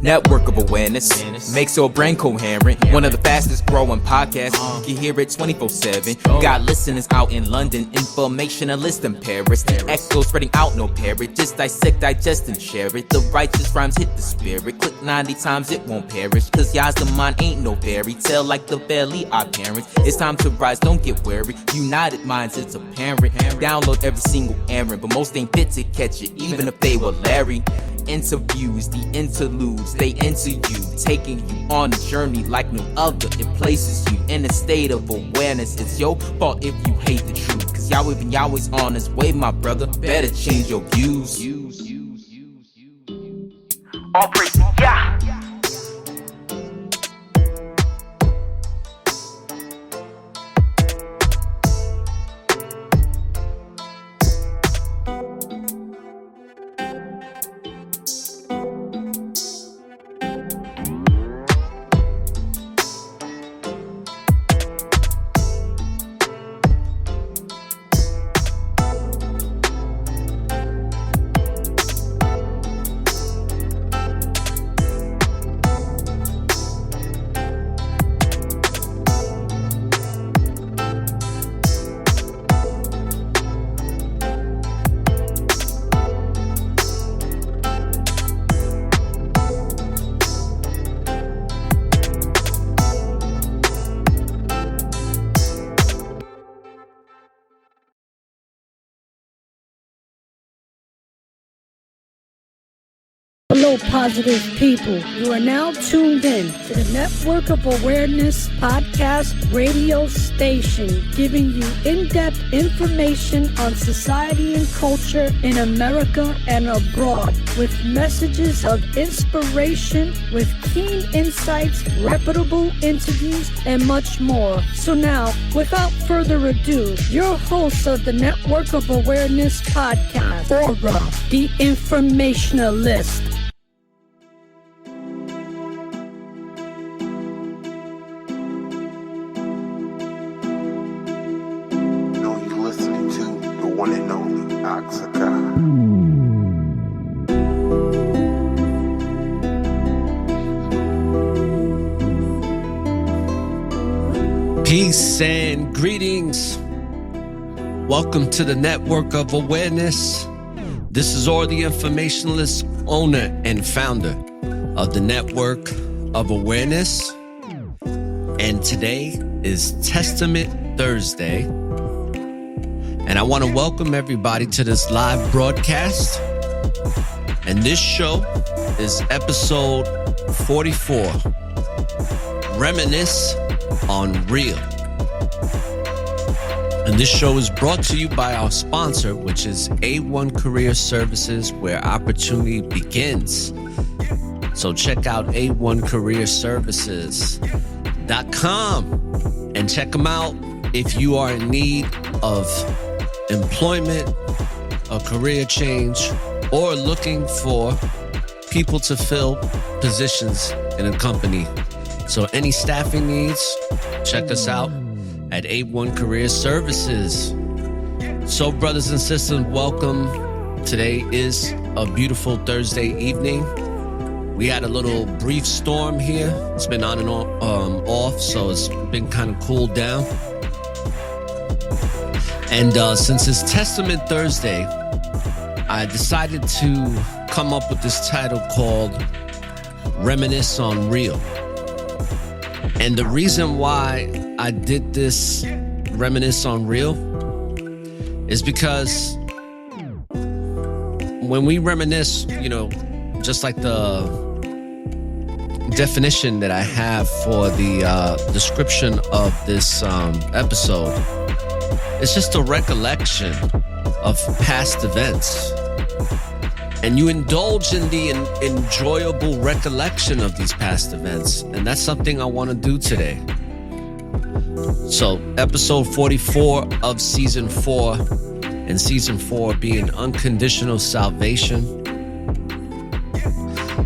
Network of awareness makes your brain coherent. One of the fastest growing podcasts. You can hear it 24/7. Got listeners out in London, informationalists in Paris. Echo spreading out, no parrot. Just dissect, digest, and share it. The righteous rhymes hit the spirit. Click 90 times, it won't perish. Cause y'all's the mind ain't no fairy tale like the belly our parents. It's time to rise, don't get wary. United minds, it's apparent. Download every single errand, but most ain't fit to catch it, even if they were Larry. Interviews, the interludes, they enter you, taking you on a journey like no other. It places you in a state of awareness. It's your fault if you hate the truth, cause Yahweh been Yahweh's on his way, my brother. Better change your views. All praise, yeah. Hello, positive people. You are now tuned in to the Network of Awareness podcast radio station, giving you in-depth information on society and culture in America and abroad, with messages of inspiration, with keen insights, reputable interviews, and much more. So now, without further ado, your host of the Network of Awareness podcast, Aura, the informationalist. Peace and greetings. Welcome to the Network of Awareness. This is Or the Informationalist, owner and founder of the Network of Awareness. And today is Testament Thursday. And I want to welcome everybody to this live broadcast. And this show is episode 44, Reminisce on Real. And this show is brought to you by our sponsor, which is A1 Career Services, where opportunity begins. So check out A1careerservices.com and check them out if you are in need of employment, a career change, or looking for people to fill positions in a company. So any staffing needs, check us out at A1 Career Services. So brothers and sisters, welcome. Today is a beautiful Thursday evening. We had a little brief storm here. It's been on and off, so it's been kind of cooled down. And since it's Testament Thursday, I decided to come up with this title called Reminisce on Real. And the reason why I did this Reminisce on Real is because when we reminisce, just like the definition that I have for the description of this episode, it's just a recollection of past events. And you indulge in the enjoyable recollection of these past events. And that's something I want to do today. So, episode 44 of season 4, and season 4 being Unconditional Salvation.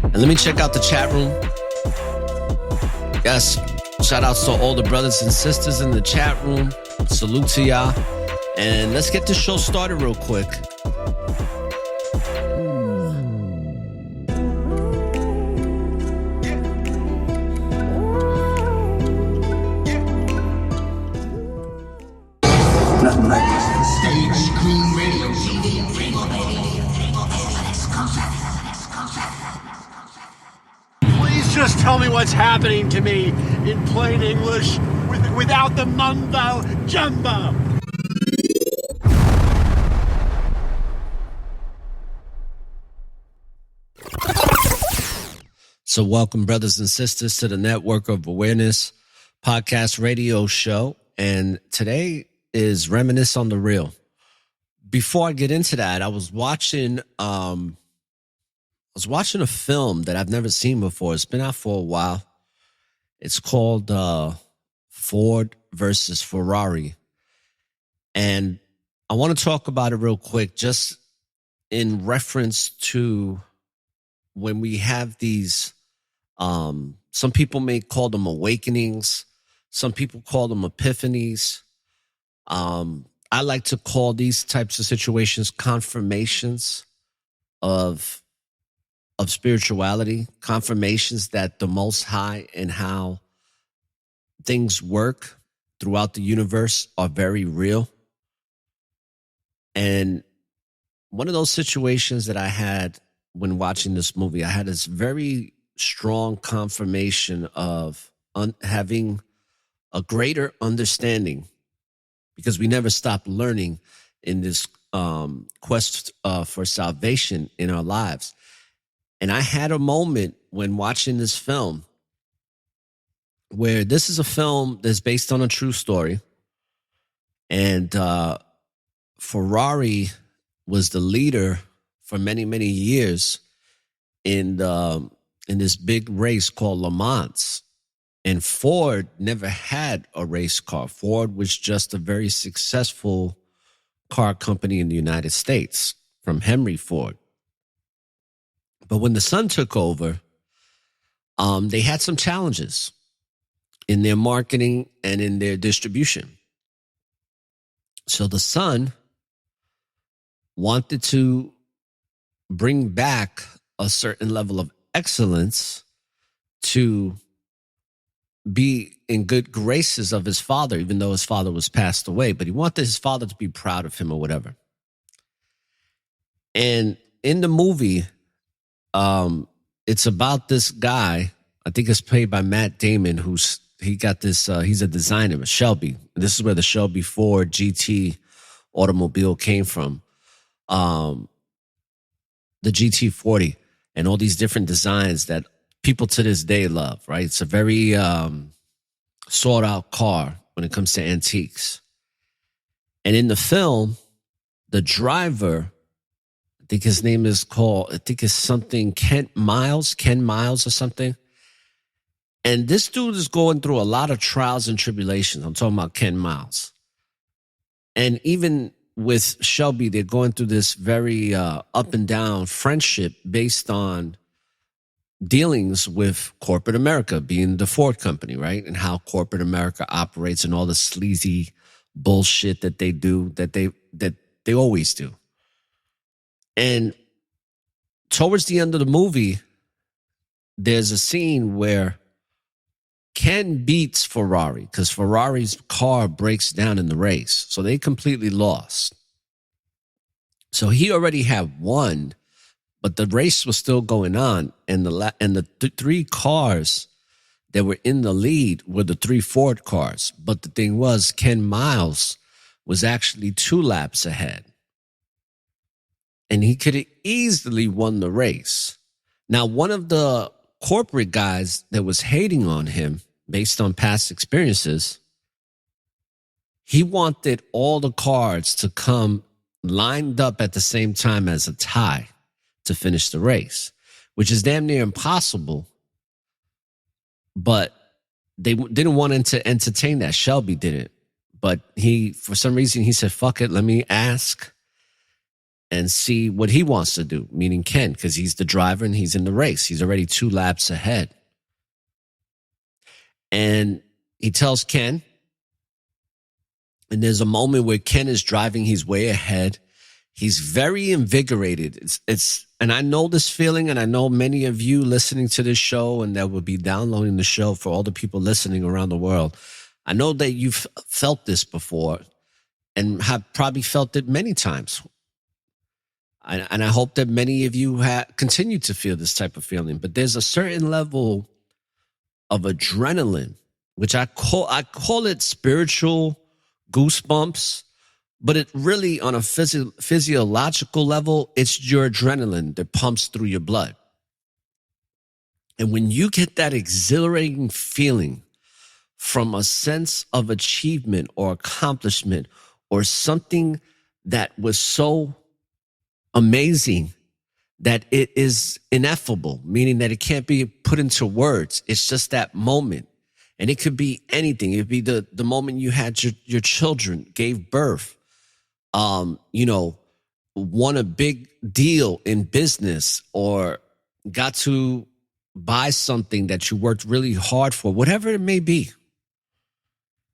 And let me check out the chat room. Yes, shout outs to all the brothers and sisters in the chat room. Salute to y'all. And let's get this show started real quick. nothing like this. Stage Screen Radio. Please just tell me what's happening to me in plain English without the mumbo jumbo. So welcome, brothers and sisters, to the Network of Awareness podcast radio show. And today is Reminisce on the Real. Before I get into that, I was watching a film that I've never seen before. It's been out for a while. It's called Ford versus Ferrari. And I want to talk about it real quick, just in reference to when we have these, some people may call them awakenings. Some people call them epiphanies. I like to call these types of situations confirmations of spirituality, confirmations that the Most High and how things work throughout the universe are very real. And one of those situations that I had when watching this movie, I had this very strong confirmation of having a greater understanding, because we never stop learning in this quest for salvation in our lives. And I had a moment when watching this film where this is a film that's based on a true story. And Ferrari was the leader for many, many years in this big race called Le Mans. And Ford never had a race car. Ford was just a very successful car company in the United States from Henry Ford. But when the son took over, they had some challenges in their marketing and in their distribution. So the son wanted to bring back a certain level of excellence to be in good graces of his father, even though his father was passed away. But he wanted his father to be proud of him or whatever. And in the movie, it's about this guy, I think it's played by Matt Damon, he's a designer, a Shelby. This is where the Shelby Ford GT automobile came from. The GT40 and all these different designs that people to this day love, right? It's a very sought out car when it comes to antiques. And in the film, the driver, I think his name is something Ken Miles or something. And this dude is going through a lot of trials and tribulations. I'm talking about Ken Miles. And even with Shelby, they're going through this very up and down friendship based on dealings with corporate America, being the Ford company, right? And how corporate America operates and all the sleazy bullshit that they do, that they always do. And towards the end of the movie, there's a scene where Ken beats Ferrari because Ferrari's car breaks down in the race. So they completely lost. So he already had won, but the race was still going on. And the three cars that were in the lead were the three Ford cars. But the thing was, Ken Miles was actually 2 laps ahead. And he could have easily won the race. Now, one of the corporate guys that was hating on him based on past experiences, he wanted all the cars to come lined up at the same time as a tie to finish the race, which is damn near impossible. But they didn't want to entertain that. Shelby didn't. But for some reason, he said, fuck it, let me ask and see what he wants to do, meaning Ken, because he's the driver and he's in the race. He's already 2 laps ahead. And he tells Ken, and there's a moment where Ken is driving, he's way ahead. He's very invigorated. And I know this feeling, and I know many of you listening to this show and that will be downloading the show for all the people listening around the world. I know that you've felt this before. and have probably felt it many times. And I hope that many of you continue to feel this type of feeling. But there's a certain level of adrenaline, which I call it spiritual goosebumps, but it really, on a physiological level, it's your adrenaline that pumps through your blood. And when you get that exhilarating feeling from a sense of achievement or accomplishment or something that was so amazing that it is ineffable, meaning that it can't be put into words. It's just that moment. And it could be anything. It could be the moment you had your children, gave birth, won a big deal in business, or got to buy something that you worked really hard for, whatever it may be.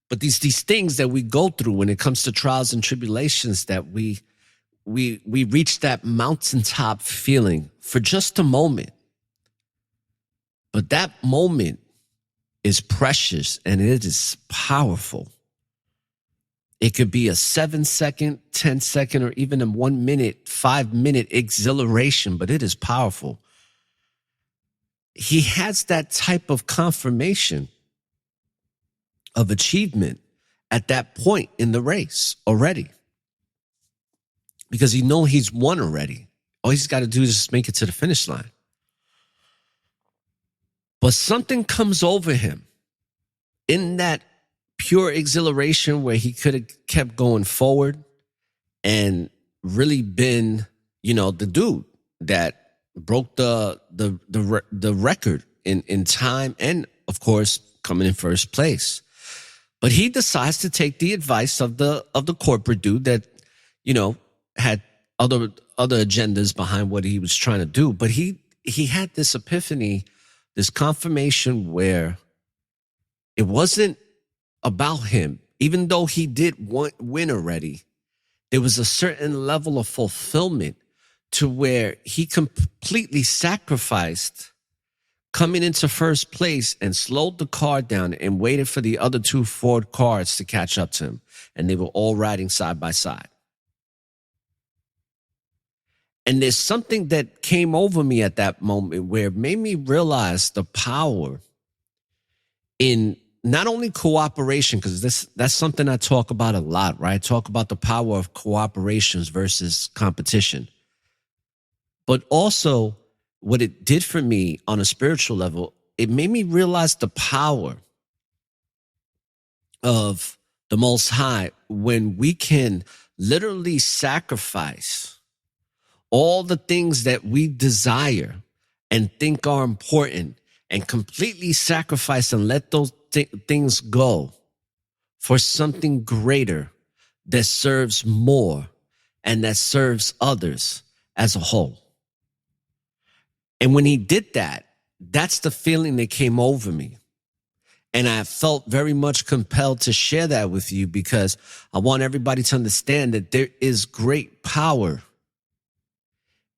But these things that we go through when it comes to trials and tribulations, that we reach that mountaintop feeling for just a moment. But that moment is precious and it is powerful. It could be a 7-second, 10-second, or even a 1 minute, 5-minute exhilaration, but it is powerful. He has that type of confirmation of achievement at that point in the race already, because he knows he's won already. All he's got to do is just make it to the finish line. But something comes over him in that pure exhilaration where he could have kept going forward and really been, the dude that broke the record in time and, of course, coming in first place. But he decides to take the advice of the corporate dude that, had other agendas behind what he was trying to do. But he had this epiphany, this confirmation where it wasn't about him. Even though he did win already, there was a certain level of fulfillment to where he completely sacrificed coming into first place and slowed the car down and waited for the other two Ford cars to catch up to him. And they were all riding side by side. And there's something that came over me at that moment where it made me realize the power in not only cooperation, because that's something I talk about a lot, right? I talk about the power of cooperations versus competition. But also what it did for me on a spiritual level, it made me realize the power of the Most High when we can literally sacrifice all the things that we desire and think are important and completely sacrifice and let those things go for something greater that serves more and that serves others as a whole. And when he did that, that's the feeling that came over me. And I felt very much compelled to share that with you because I want everybody to understand that there is great power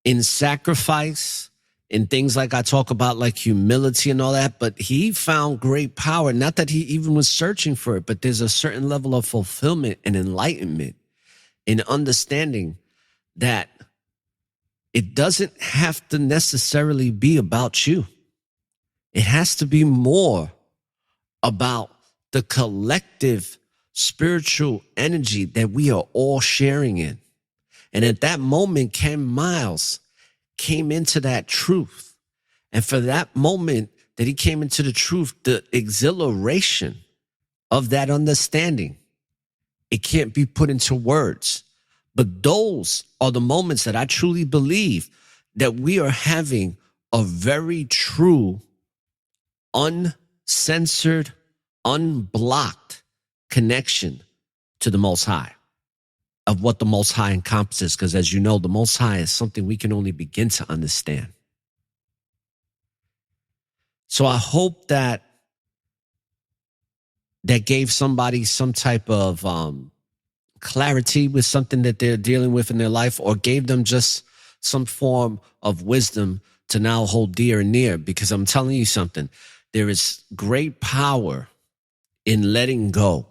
in sacrifice, in things like I talk about, like humility and all that. But he found great power, not that he even was searching for it, but there's a certain level of fulfillment and enlightenment in understanding that it doesn't have to necessarily be about you. It has to be more about the collective spiritual energy that we are all sharing in. And at that moment, Ken Miles came into that truth. And for that moment that he came into the truth, the exhilaration of that understanding, it can't be put into words. But those are the moments that I truly believe that we are having a very true, uncensored, unblocked connection to the Most High, of what the Most High encompasses. Because as you know, the Most High is something we can only begin to understand. So I hope that gave somebody some type of clarity with something that they're dealing with in their life, or gave them just some form of wisdom to now hold dear and near. Because I'm telling you something, there is great power in letting go.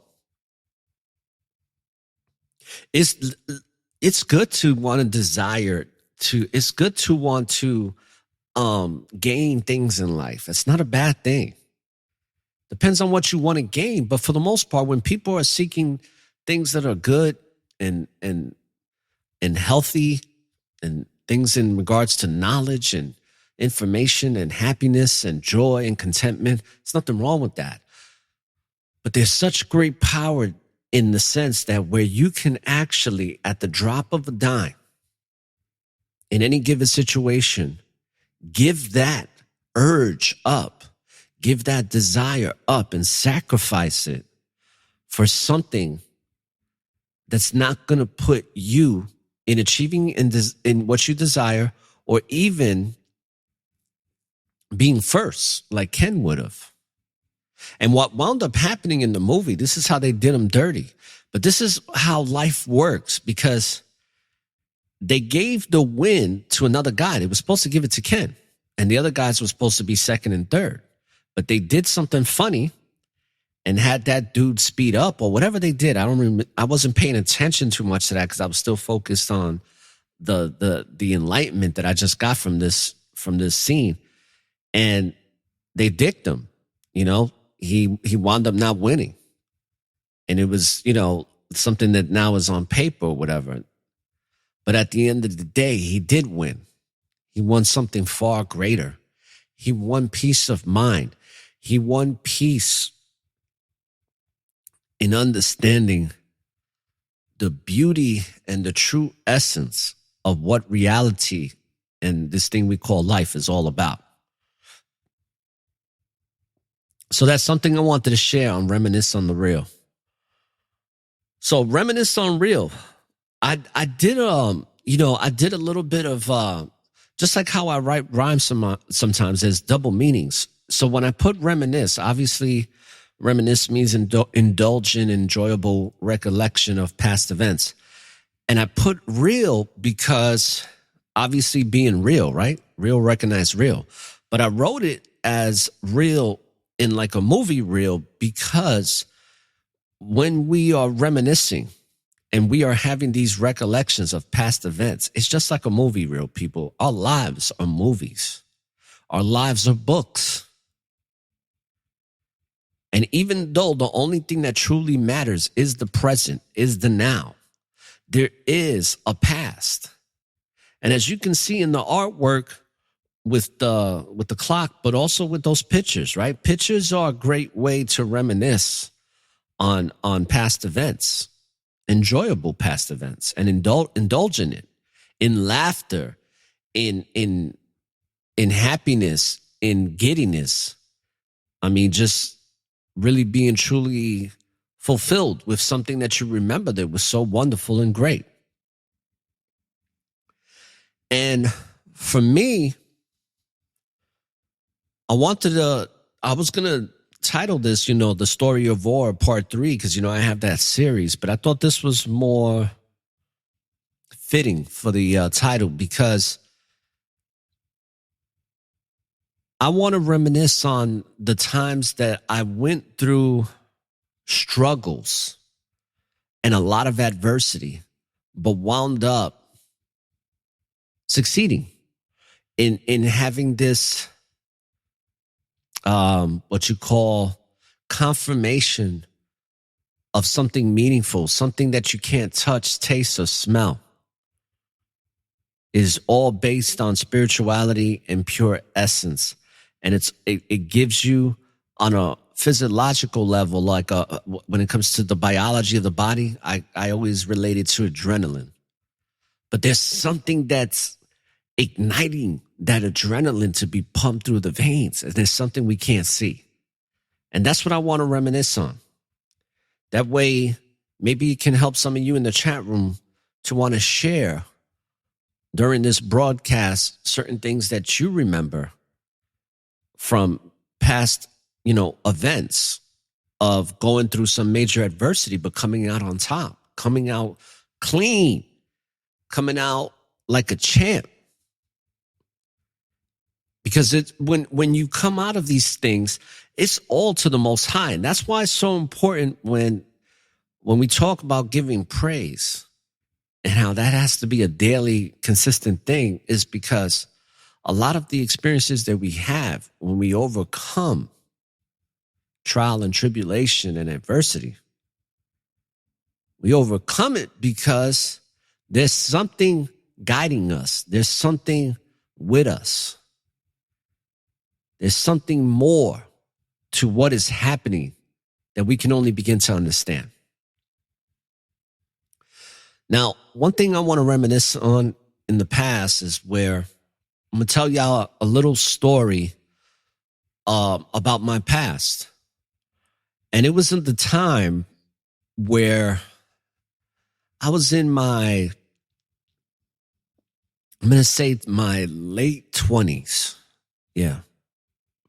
It's good to want to desire to, it's good to want to gain things in life. It's not a bad thing. Depends on what you want to gain. But for the most part, when people are seeking things that are good and healthy, and things in regards to knowledge and information and happiness and joy and contentment, there's nothing wrong with that. But there's such great power in the sense that where you can actually, at the drop of a dime, in any given situation, give that urge up, give that desire up and sacrifice it for something that's not going to put you in achieving in what you desire, or even being first, like Ken would have. And what wound up happening in the movie, this is how they did him dirty. But this is how life works, because they gave the win to another guy. They were supposed to give it to Ken, and the other guys were supposed to be second and third. But they did something funny and had that dude speed up, or whatever they did. I don't remember. I wasn't paying attention too much to that because I was still focused on the enlightenment that I just got from this scene. And they dicked him. You know, he wound up not winning. And it was, you know, something that now is on paper or whatever. But at the end of the day, he did win. He won something far greater. He won peace of mind. He won peace in understanding the beauty and the true essence of what reality and this thing we call life is all about. So that's something I wanted to share on Reminisce on the Real. So Reminisce on Real, I did a little bit of just like how I write rhymes sometimes, there's double meanings. So when I put reminisce, obviously reminisce means indulge in enjoyable recollection of past events. And I put real because obviously being real, right? Real, recognize real. But I wrote it as real in like a movie reel, because when we are reminiscing and we are having these recollections of past events, it's just like a movie reel, people. Our lives are movies. Our lives are books. And even though the only thing that truly matters is the present, is the now, there is a past. And as you can see in the artwork with the clock, but also with those pictures, right? Pictures are a great way to reminisce on past events, enjoyable past events, and indulge in it, in laughter, in happiness, in giddiness. I mean, just really being truly fulfilled with something that you remember that was so wonderful and great. And for me, I was going to title this, The Story of War Part 3, because, I have that series, but I thought this was more fitting for the title, because I want to reminisce on the times that I went through struggles and a lot of adversity, but wound up succeeding in having this what you call confirmation of something meaningful, something that you can't touch, taste, or smell, is all based on spirituality and pure essence. And it gives you on a physiological level, like when it comes to the biology of the body, I always relate it to adrenaline. But there's something that's igniting that adrenaline to be pumped through the veins. And there's something we can't see. And that's what I want to reminisce on. That way, maybe it can help some of you in the chat room to want to share during this broadcast certain things that you remember from past, events of going through some major adversity, but coming out on top, coming out clean, coming out like a champ. Because when you come out of these things, it's all to the Most High. And that's why it's so important when when we talk about giving praise and how that has to be a daily, consistent thing, is because a lot of the experiences that we have when we overcome trial and tribulation and adversity, we overcome it because there's something guiding us. There's something with us. There's something more to what is happening that we can only begin to understand. Now, one thing I want to reminisce on in the past is where I'm going to tell y'all a little story about my past. And it was at the time where I was in my late 20s. Yeah.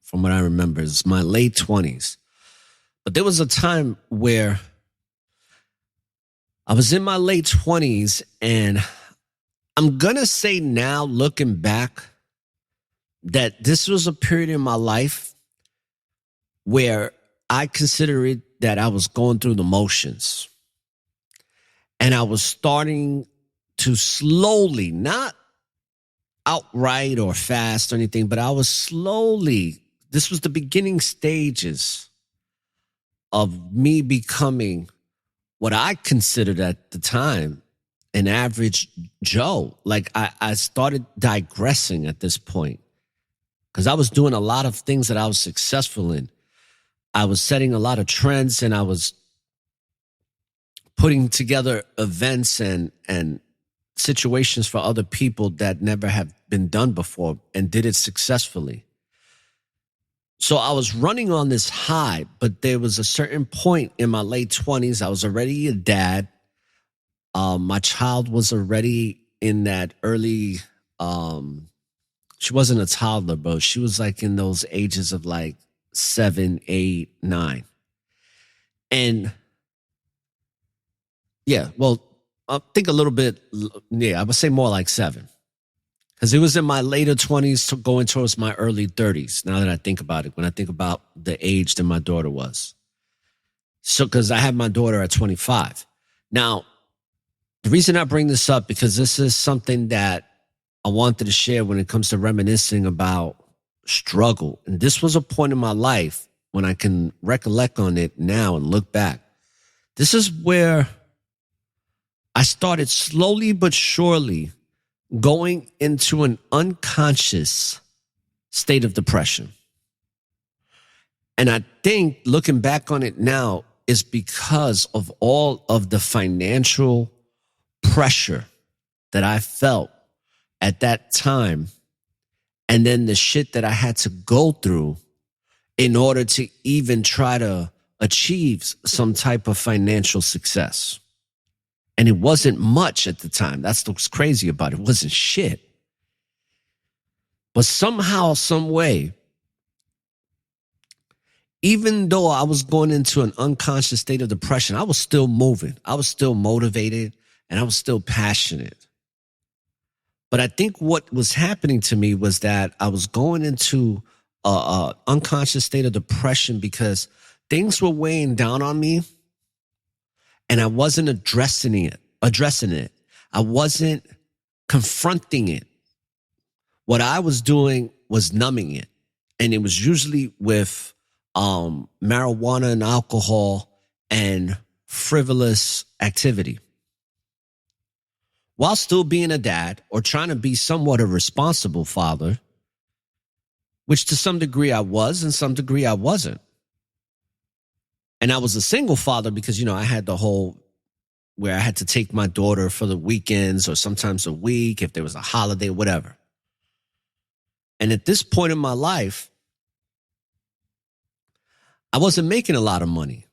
From what I remember, it's my late 20s. But there was a time where I was in my late 20s, and I'm going to say now, looking back, that this was a period in my life where I consider it that I was going through the motions. And I was starting to slowly, not outright or fast or anything, but I was slowly, this was the beginning stages of me becoming what I considered at the time an average Joe. Like I started digressing at this point because I was doing a lot of things that I was successful in. I was setting a lot of trends, and I was putting together events and situations for other people that never have been done before, and did it successfully. So I was running on this high, but there was a certain point in my late 20s. I was already a dad. My child was already in that early, she wasn't a toddler, but she was like in those ages of like 7, 8, 9. And yeah, well, I think a little bit, yeah, I would say more like 7. Because it was in my later 20s going towards my early 30s, now that I think about it, when I think about the age that my daughter was. So, because I had my daughter at 25. Now, the reason I bring this up, because this is something that I wanted to share when it comes to reminiscing about struggle. And this was a point in my life when I can recollect on it now and look back. This is where I started slowly but surely going into an unconscious state of depression. And I think looking back on it now is because of all of the financial pressure that I felt at that time, and then the shit that I had to go through in order to even try to achieve some type of financial success. And it wasn't much at the time. That's what's crazy about it. It wasn't shit. But somehow, some way, even though I was going into an unconscious state of depression, I was still moving. I was still motivated, and I was still passionate. But I think what was happening to me was that I was going into an unconscious state of depression because things were weighing down on me, and I wasn't addressing it. I wasn't confronting it. What I was doing was numbing it. And it was usually with marijuana and alcohol and frivolous activity. While still being a dad or trying to be somewhat a responsible father, which to some degree I was and some degree I wasn't. And I was a single father because, I had the whole where I had to take my daughter for the weekends or sometimes a week if there was a holiday, whatever. And at this point in my life, I wasn't making a lot of money.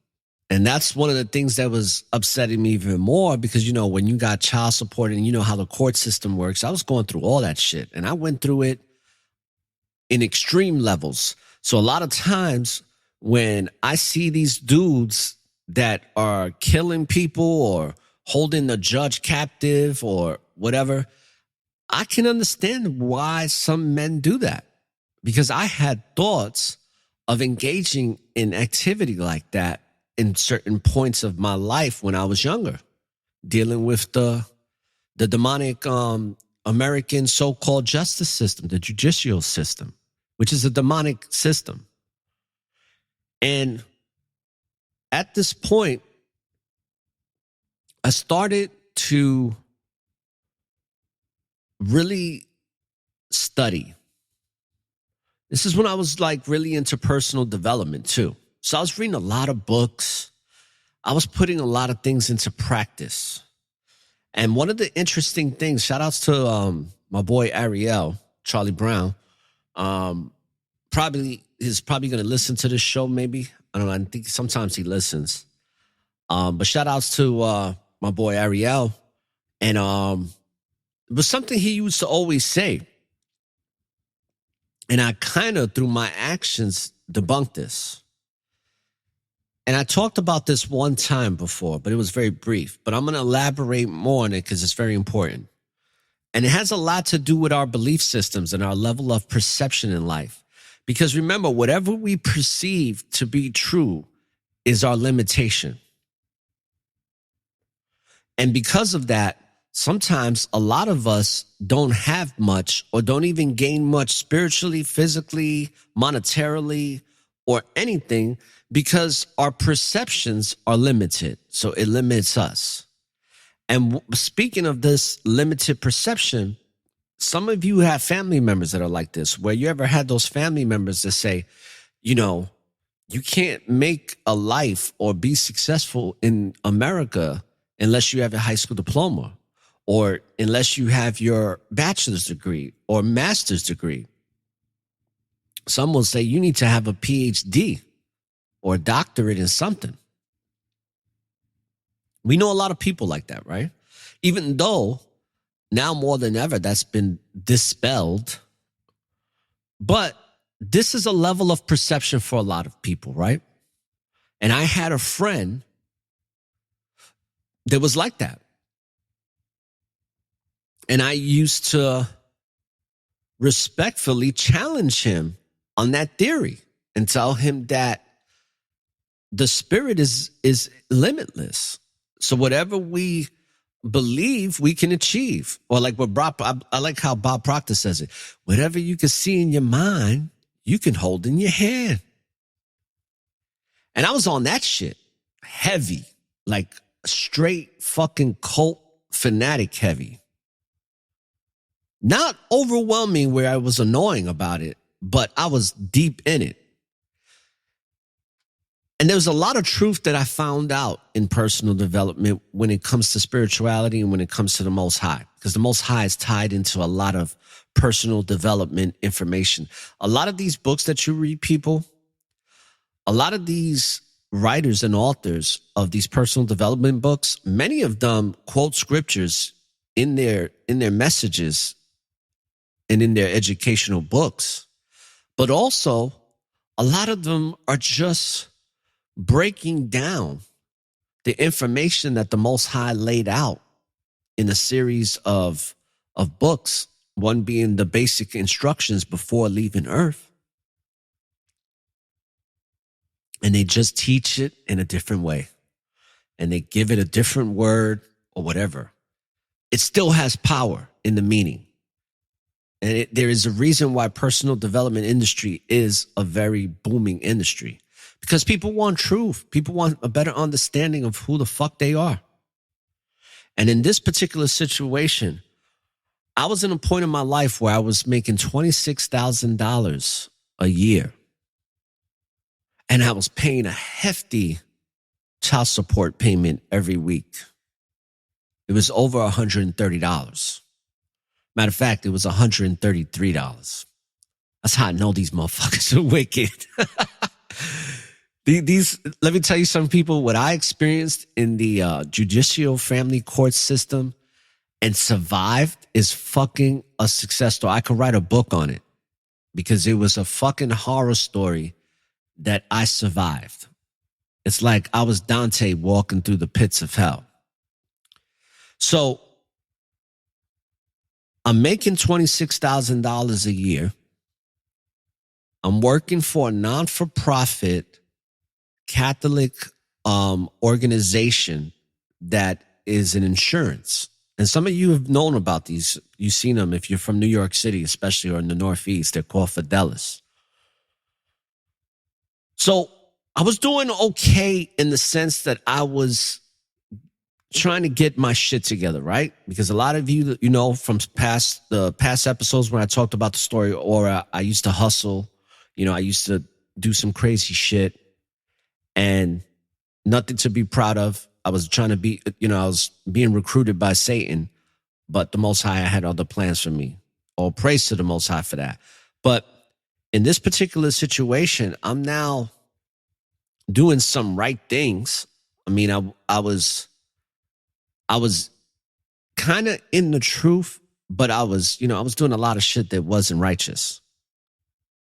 And that's one of the things that was upsetting me even more because, when you got child support and you know how the court system works, I was going through all that shit. And I went through it in extreme levels. So a lot of times when I see these dudes that are killing people or holding the judge captive or whatever, I can understand why some men do that, because I had thoughts of engaging in activity like that in certain points of my life when I was younger, dealing with the demonic American so-called justice system, the judicial system, which is a demonic system. And at this point, I started to really study. This is when I was like really into personal development too. So I was reading a lot of books. I was putting a lot of things into practice. And one of the interesting things, shout outs to my boy Ariel, Charlie Brown, is probably going to listen to this show maybe. I don't know. I think sometimes he listens. But shout outs to my boy Ariel. And it was something he used to always say. And I kind of, through my actions, debunked this. And I talked about this one time before, but it was very brief. But I'm going to elaborate more on it because it's very important. And it has a lot to do with our belief systems and our level of perception in life. Because remember, whatever we perceive to be true is our limitation. And because of that, sometimes a lot of us don't have much or don't even gain much spiritually, physically, monetarily, or anything because our perceptions are limited. So it limits us. And speaking of this limited perception, some of you have family members that are like this, where you ever had those family members that say, you know, you can't make a life or be successful in America unless you have a high school diploma, or unless you have your bachelor's degree or master's degree. Some will say you need to have a PhD or a doctorate in something. We know a lot of people like that, right? Even though now more than ever that's been dispelled. But this is a level of perception for a lot of people, right? And I had a friend that was like that. And I used to respectfully challenge him on that theory and tell him that the spirit is limitless. So whatever we believe, we can achieve. Or like what I like how Bob Proctor says it. Whatever you can see in your mind, you can hold in your hand. And I was on that shit heavy, like straight fucking cult fanatic heavy. Not overwhelming where I was annoying about it, but I was deep in it. And there was a lot of truth that I found out in personal development when it comes to spirituality and when it comes to the Most High, because the Most High is tied into a lot of personal development information. A lot of these books that you read, people, a lot of these writers and authors of these personal development books, many of them quote scriptures in their messages and in their educational books. But also, a lot of them are just breaking down the information that the Most High laid out in a series of books, one being the basic instructions before leaving Earth. And they just teach it in a different way. And they give it a different word or whatever. It still has power in the meaning. And there is a reason why personal development industry is a very booming industry. Because people want truth. People want a better understanding of who the fuck they are. And in this particular situation, I was in a point in my life where I was making $26,000 a year. And I was paying a hefty child support payment every week. It was over $130. Matter of fact, it was $133. That's how I know these motherfuckers are wicked. Let me tell you some people, what I experienced in the judicial family court system and survived is fucking a success story. I could write a book on it because it was a fucking horror story that I survived. It's like I was Dante walking through the pits of hell. So I'm making $26,000 a year. I'm working for a non-for-profit Catholic organization that is an insurance. And some of you have known about these. You've seen them if you're from New York City, especially, or in the Northeast. They're called Fidelis. So I was doing okay in the sense that I was trying to get my shit together, right? Because a lot of you, you know, from the past episodes when I talked about the story, or I used to hustle, you know, I used to do some crazy shit and nothing to be proud of. I was trying to be, you know, I was being recruited by Satan, but the Most High had other plans for me. All praise to the Most High for that. But in this particular situation, I'm now doing some right things. I mean, I was kind of in the truth, but I was doing a lot of shit that wasn't righteous,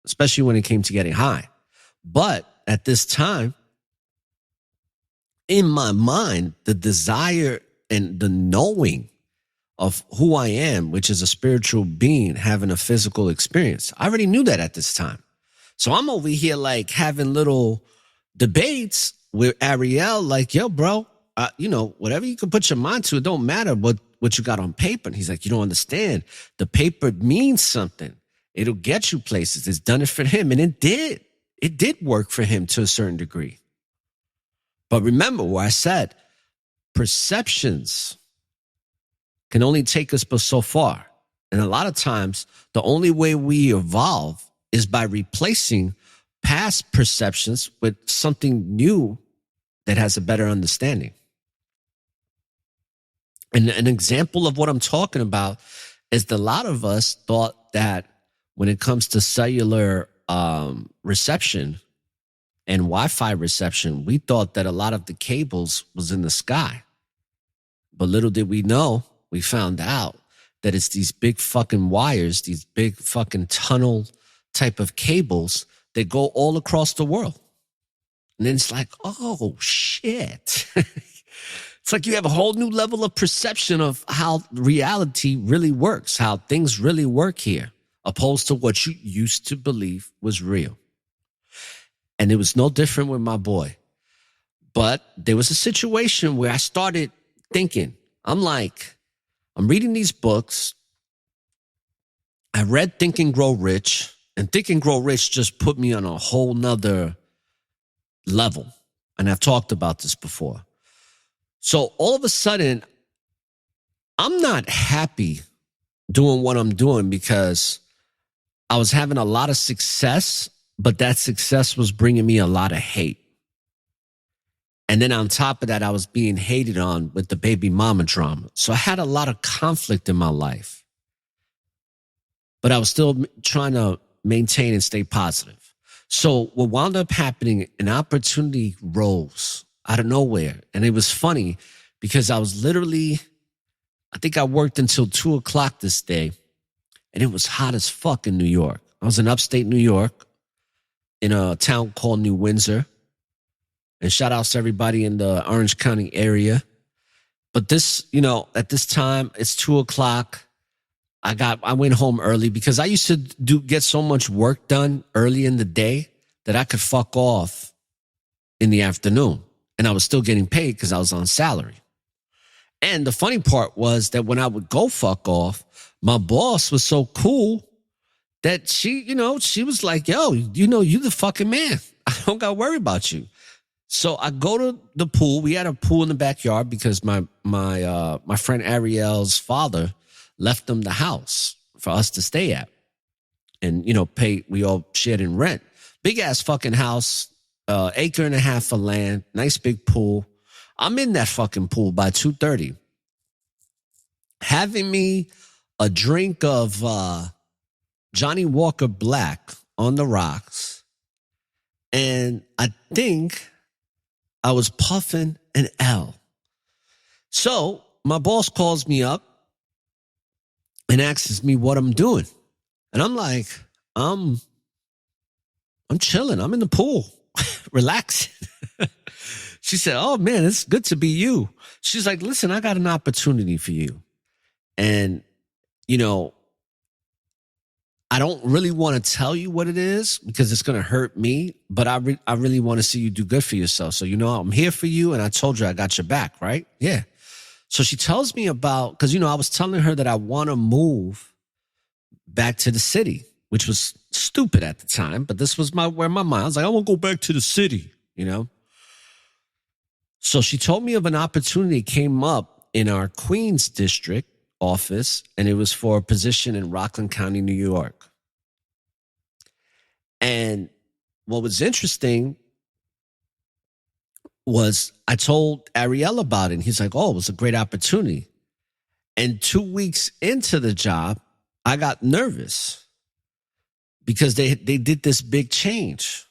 especially when it came to getting high. But at this time, in my mind, the desire and the knowing of who I am, which is a spiritual being having a physical experience, I already knew that at this time. So I'm over here like having little debates with Ariel, like, yo, bro, you know, whatever you can put your mind to, it don't matter what you got on paper. And he's like, you don't understand. The paper means something. It'll get you places. It's done it for him. And it did. It did work for him to a certain degree. But remember what I said, perceptions can only take us but so far. And a lot of times, the only way we evolve is by replacing past perceptions with something new that has a better understanding. And an example of what I'm talking about is that a lot of us thought that when it comes to cellular reception and Wi-Fi reception, we thought that a lot of the cables was in the sky. But little did we know, we found out that it's these big fucking wires, these big fucking tunnel type of cables that go all across the world. And then it's like, oh, shit. It's like you have a whole new level of perception of how reality really works, how things really work here, opposed to what you used to believe was real. And it was no different with my boy. But there was a situation where I started thinking, I'm reading these books. I read Think and Grow Rich, and Think and Grow Rich just put me on a whole nother level. And I've talked about this before. So all of a sudden, I'm not happy doing what I'm doing because I was having a lot of success, but that success was bringing me a lot of hate. And then on top of that, I was being hated on with the baby mama drama. So I had a lot of conflict in my life, but I was still trying to maintain and stay positive. So what wound up happening, an opportunity rose out of nowhere. And it was funny because I was literally, I think I worked until 2:00 this day, and it was hot as fuck in New York. I was in upstate New York in a town called New Windsor. And shout outs to everybody in the Orange County area. But this, you know, at this time, it's 2:00. I went home early because I used to get so much work done early in the day that I could fuck off in the afternoon. And I was still getting paid because I was on salary. And the funny part was that when I would go fuck off, my boss was so cool that she was like, yo, you know, you the fucking man. I don't got to worry about you. So I go to the pool. We had a pool in the backyard because my friend Ariel's father left them the house for us to stay at. And, you know, we all shared in rent. Big ass fucking house. 1.5 acres of land, nice big pool. I'm in that fucking pool by 2:30. Having me a drink of Johnny Walker Black on the rocks. And I think I was puffing an L. So my boss calls me up and asks me what I'm doing. And I'm like, I'm chilling. I'm in the pool. Relaxing. She said, oh man, it's good to be you. She's like, listen, I got an opportunity for you. And, you know, I don't really want to tell you what it is because it's going to hurt me, but I really want to see you do good for yourself. So, I'm here for you. And I told you I got your back, right? Yeah. So she tells me about, because, I was telling her that I want to move back to the city, which was stupid at the time. But this was where my mind was like, I want to go back to the city, So she told me of an opportunity that came up in our Queens district office, and it was for a position in Rockland County, New York. And what was interesting was I told Ariel about it, and he's like, oh, it was a great opportunity. And 2 weeks into the job, I got nervous because they did this big change.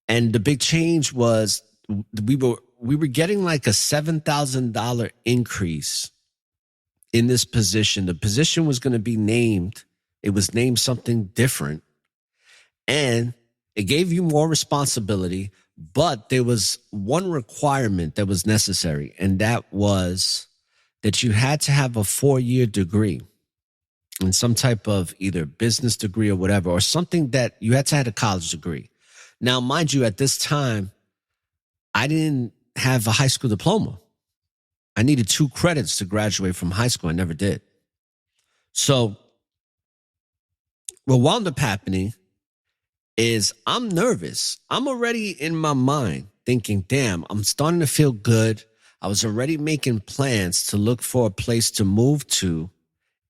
And the big change was we were getting like a $7,000 increase in this position. The position was going to be named. It was named something different. And it gave you more responsibility, but there was one requirement that was necessary, and that was that you had to have a 4-year degree in some type of either business degree or whatever, or something that you had to have a college degree. Now, mind you, at this time, I didn't have a high school diploma. I needed 2 credits to graduate from high school. I never did. So what wound up happening is I'm nervous. I'm already in my mind thinking, damn, I'm starting to feel good. I was already making plans to look for a place to move to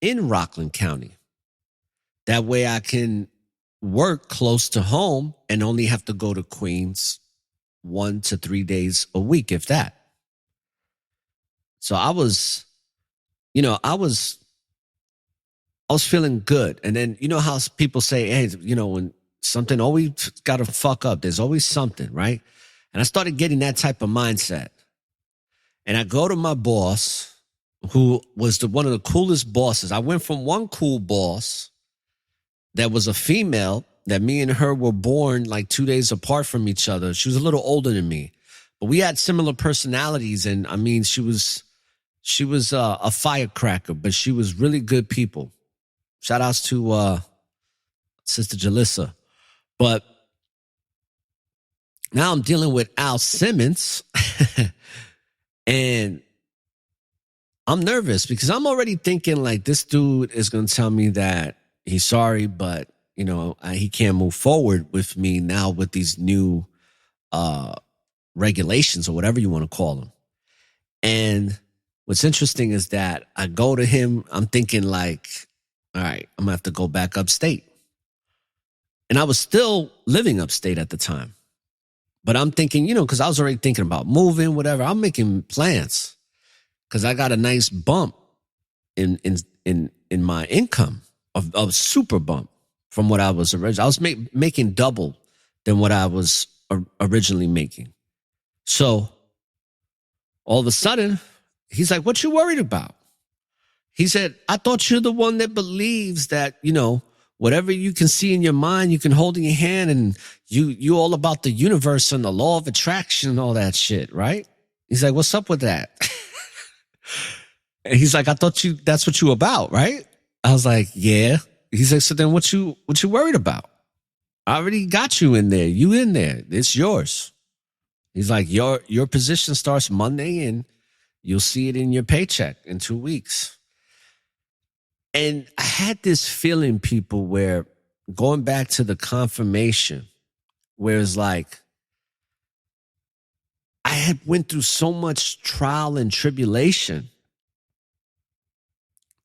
in Rockland County. That way I can work close to home and only have to go to Queens 1 to 3 days a week, if that. So I was feeling good. And then, how people say, hey, when something always got to fuck up, there's always something, right? And I started getting that type of mindset. And I go to my boss, who was one of the coolest bosses. I went from one cool boss that was a female, that me and her were born like 2 days apart from each other. She was a little older than me, but we had similar personalities. And I mean, she was a firecracker, but she was really good people. Shout outs to Sister Jalissa. But now I'm dealing with Al Simmons and I'm nervous because I'm already thinking like this dude is going to tell me that he's sorry, but he can't move forward with me now with these new regulations or whatever you want to call them. And what's interesting is that I go to him, I'm thinking like, all right, I'm going to have to go back upstate. And I was still living upstate at the time. But I'm thinking, because I was already thinking about moving, whatever. I'm making plans because I got a nice bump in my income, a super bump from what I was originally. I was making double than what I was originally making. So all of a sudden, he's like, what you worried about? He said, I thought you're the one that believes that, whatever you can see in your mind, you can hold in your hand, and you all about the universe and the law of attraction and all that shit, right? He's like, what's up with that? And he's like, I thought that's what you about, right? I was like, yeah. He's like, so then what you worried about? I already got you in there. You in there. It's yours. He's like, your position starts Monday and you'll see it in your paycheck in 2 weeks. And I had this feeling, people, where going back to the confirmation, where it's like, I had went through so much trial and tribulation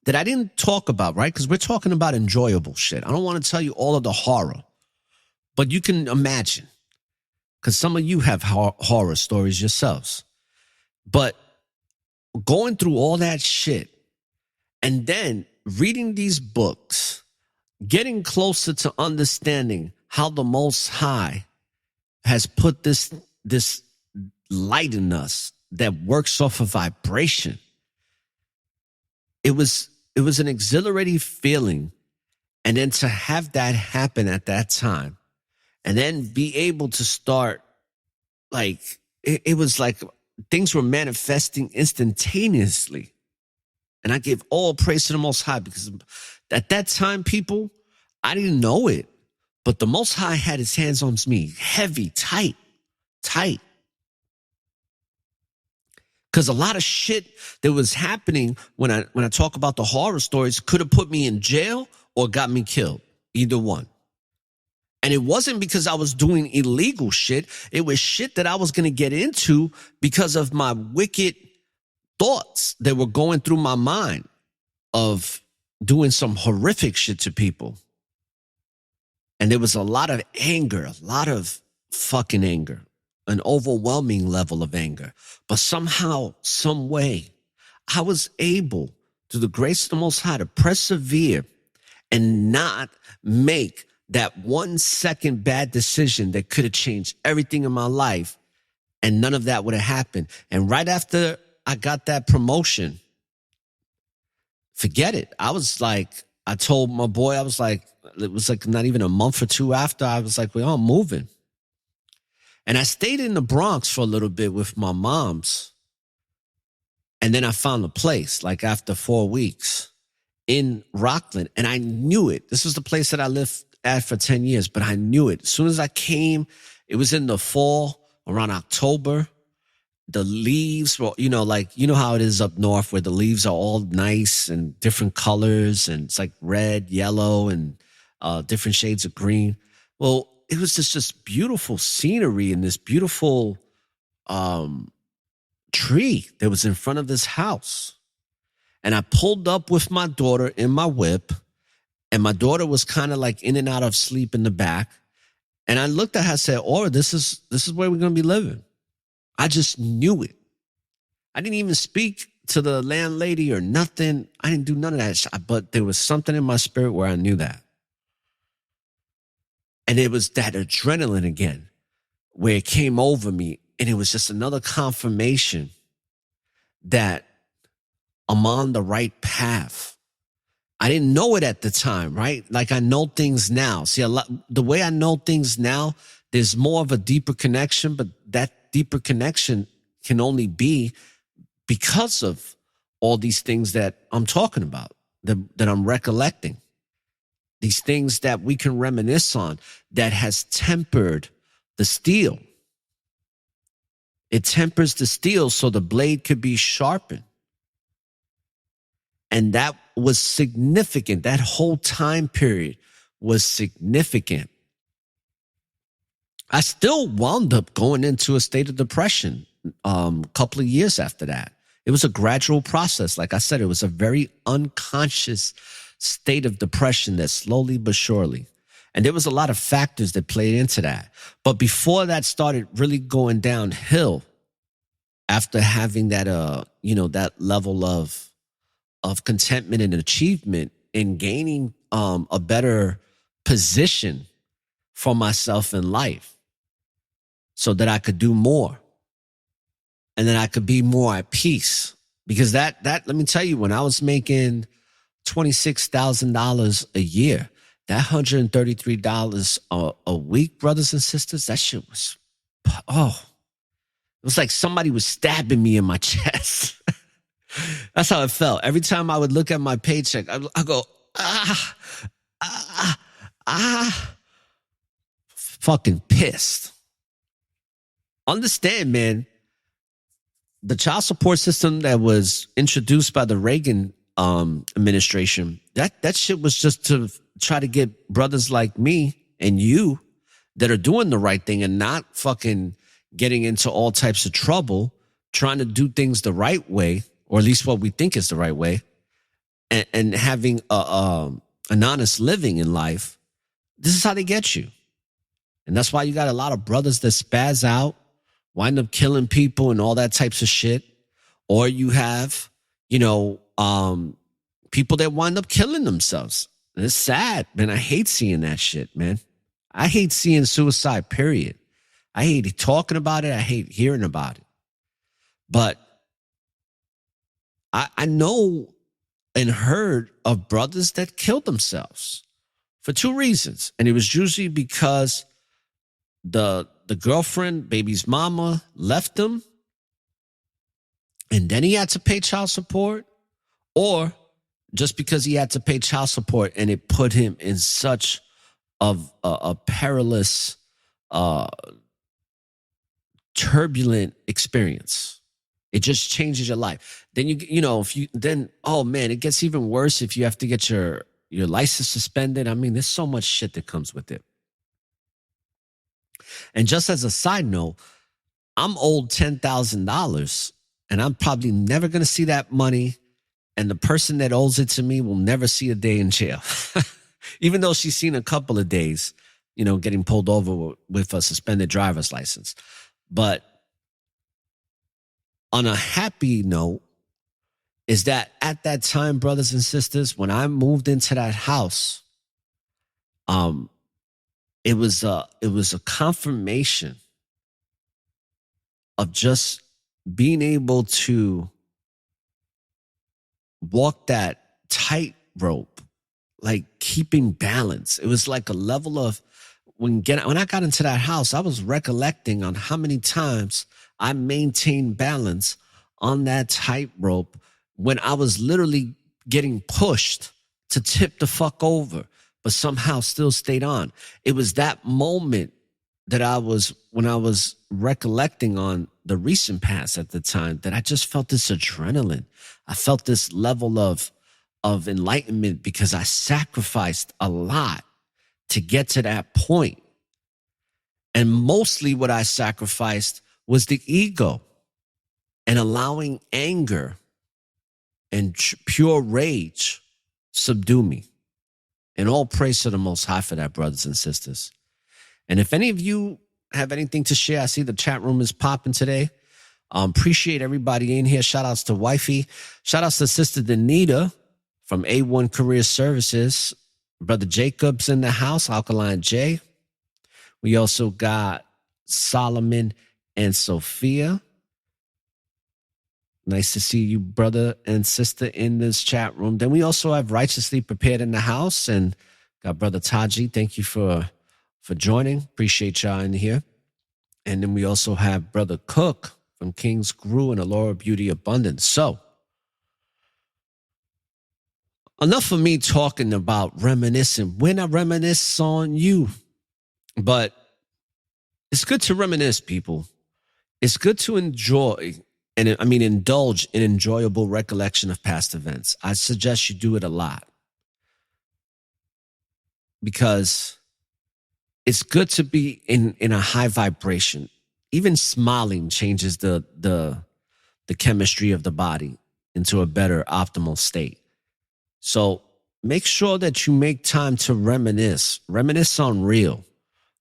that I didn't talk about, right? Because we're talking about enjoyable shit. I don't want to tell you all of the horror, but you can imagine, because some of you have horror stories yourselves. But going through all that shit and then reading these books, getting closer to understanding how the Most High has put this light in us that works off of vibration. It was an exhilarating feeling. And then to have that happen at that time and then be able to start, like, it was like things were manifesting instantaneously. And I give all praise to the Most High because at that time, people, I didn't know it, but the Most High had his hands on me, heavy, tight. Because a lot of shit that was happening when I talk about the horror stories could have put me in jail or got me killed, either one. And it wasn't because I was doing illegal shit. It was shit that I was going to get into because of my wicked thoughts that were going through my mind of doing some horrific shit to people. And there was a lot of anger, a lot of fucking anger, an overwhelming level of anger. But somehow, some way, I was able, through the grace of the Most High, to persevere and not make that 1 second bad decision that could have changed everything in my life, and none of that would have happened. And right after I got that promotion, forget it. I was like, I told my boy, I was like, it was like not even a month or two after, I was like, well, I'm moving. And I stayed in the Bronx for a little bit with my moms. And then I found a place, like after 4 weeks in Rockland. And I knew it. This was the place that I lived at for 10 years, but I knew it. As soon as I came, it was in the fall, around October. The leaves were, like, you know how it is up north where the leaves are all nice and different colors and it's like red, yellow, and different shades of green. Well, it was just beautiful scenery and this beautiful tree that was in front of this house. And I pulled up with my daughter in my whip, and my daughter was kind of like in and out of sleep in the back. And I looked at her and said, Aura, this is where we're going to be living. I just knew it. I didn't even speak to the landlady or nothing. I didn't do none of that. But there was something in my spirit where I knew that. And it was that adrenaline again, where it came over me. And it was just another confirmation that I'm on the right path. I didn't know it at the time, right? Like I know things now. See, the way I know things now, there's more of a deeper connection, but that deeper connection can only be because of all these things that I'm talking about, that I'm recollecting. These things that we can reminisce on that has tempered the steel. It tempers the steel so the blade could be sharpened. And that was significant. That whole time period was significant. I still wound up going into a state of depression a couple of years after that. It was a gradual process. Like I said, it was a very unconscious state of depression that slowly but surely. And there was a lot of factors that played into that. But before that started really going downhill, after having that, that level of contentment and achievement and gaining a better position for myself in life so that I could do more and then I could be more at peace. Because that let me tell you, when I was making $26,000 a year, that $133 a week, brothers and sisters, that shit was, it was like somebody was stabbing me in my chest. That's how it felt. Every time I would look at my paycheck, I go, fucking pissed. Understand, man, the child support system that was introduced by the Reagan administration, that shit was just to try to get brothers like me and you that are doing the right thing and not fucking getting into all types of trouble, trying to do things the right way, or at least what we think is the right way, and having an honest living in life. This is how they get you. And that's why you got a lot of brothers that spaz out, wind up killing people and all that types of shit. Or you have, people that wind up killing themselves. And it's sad, man. I hate seeing that shit, man. I hate seeing suicide, period. I hate talking about it. I hate hearing about it. But I know and heard of brothers that killed themselves for two reasons. And it was usually because the girlfriend, baby's mama, left him, and then he had to pay child support, or just because he had to pay child support, and it put him in such of a perilous, turbulent experience. It just changes your life. Then oh man, it gets even worse if you have to get your license suspended. I mean, there's so much shit that comes with it. And just as a side note, I'm owed $10,000, and I'm probably never going to see that money. And the person that owes it to me will never see a day in jail. Even though she's seen a couple of days, getting pulled over with a suspended driver's license. But on a happy note is that at that time, brothers and sisters, when I moved into that house, it was a confirmation of just being able to walk that tightrope, like keeping balance. It was like a level of when I got into that house, I was recollecting on how many times I maintained balance on that tightrope when I was literally getting pushed to tip the fuck over, but somehow still stayed on. It was that moment that when I was recollecting on the recent past at the time, that I just felt this adrenaline. I felt this level of enlightenment because I sacrificed a lot to get to that point. And mostly what I sacrificed was the ego and allowing anger and pure rage subdue me. And all praise to the Most High for that, brothers and sisters. And if any of you have anything to share, I see the chat room is popping today. Appreciate everybody in here. Shout outs to Wifey. Shout outs to Sister Danita from A1 Career Services. Brother Jacob's in the house, Alkaline J. We also got Solomon and Sophia. Nice to see you, brother and sister, in this chat room. Then we also have Righteously Prepared in the house, and got Brother Taji. Thank you for joining. Appreciate y'all in here. And then we also have Brother Cook from King's Grew and Allure Beauty Abundance. So, enough of me talking about reminiscing. When I reminisce on you. But it's good to reminisce, people. It's good to enjoy, indulge in enjoyable recollection of past events. I suggest you do it a lot. Because it's good to be in a high vibration. Even smiling changes the chemistry of the body into a better optimal state. So make sure that you make time to reminisce. Reminisce on reel.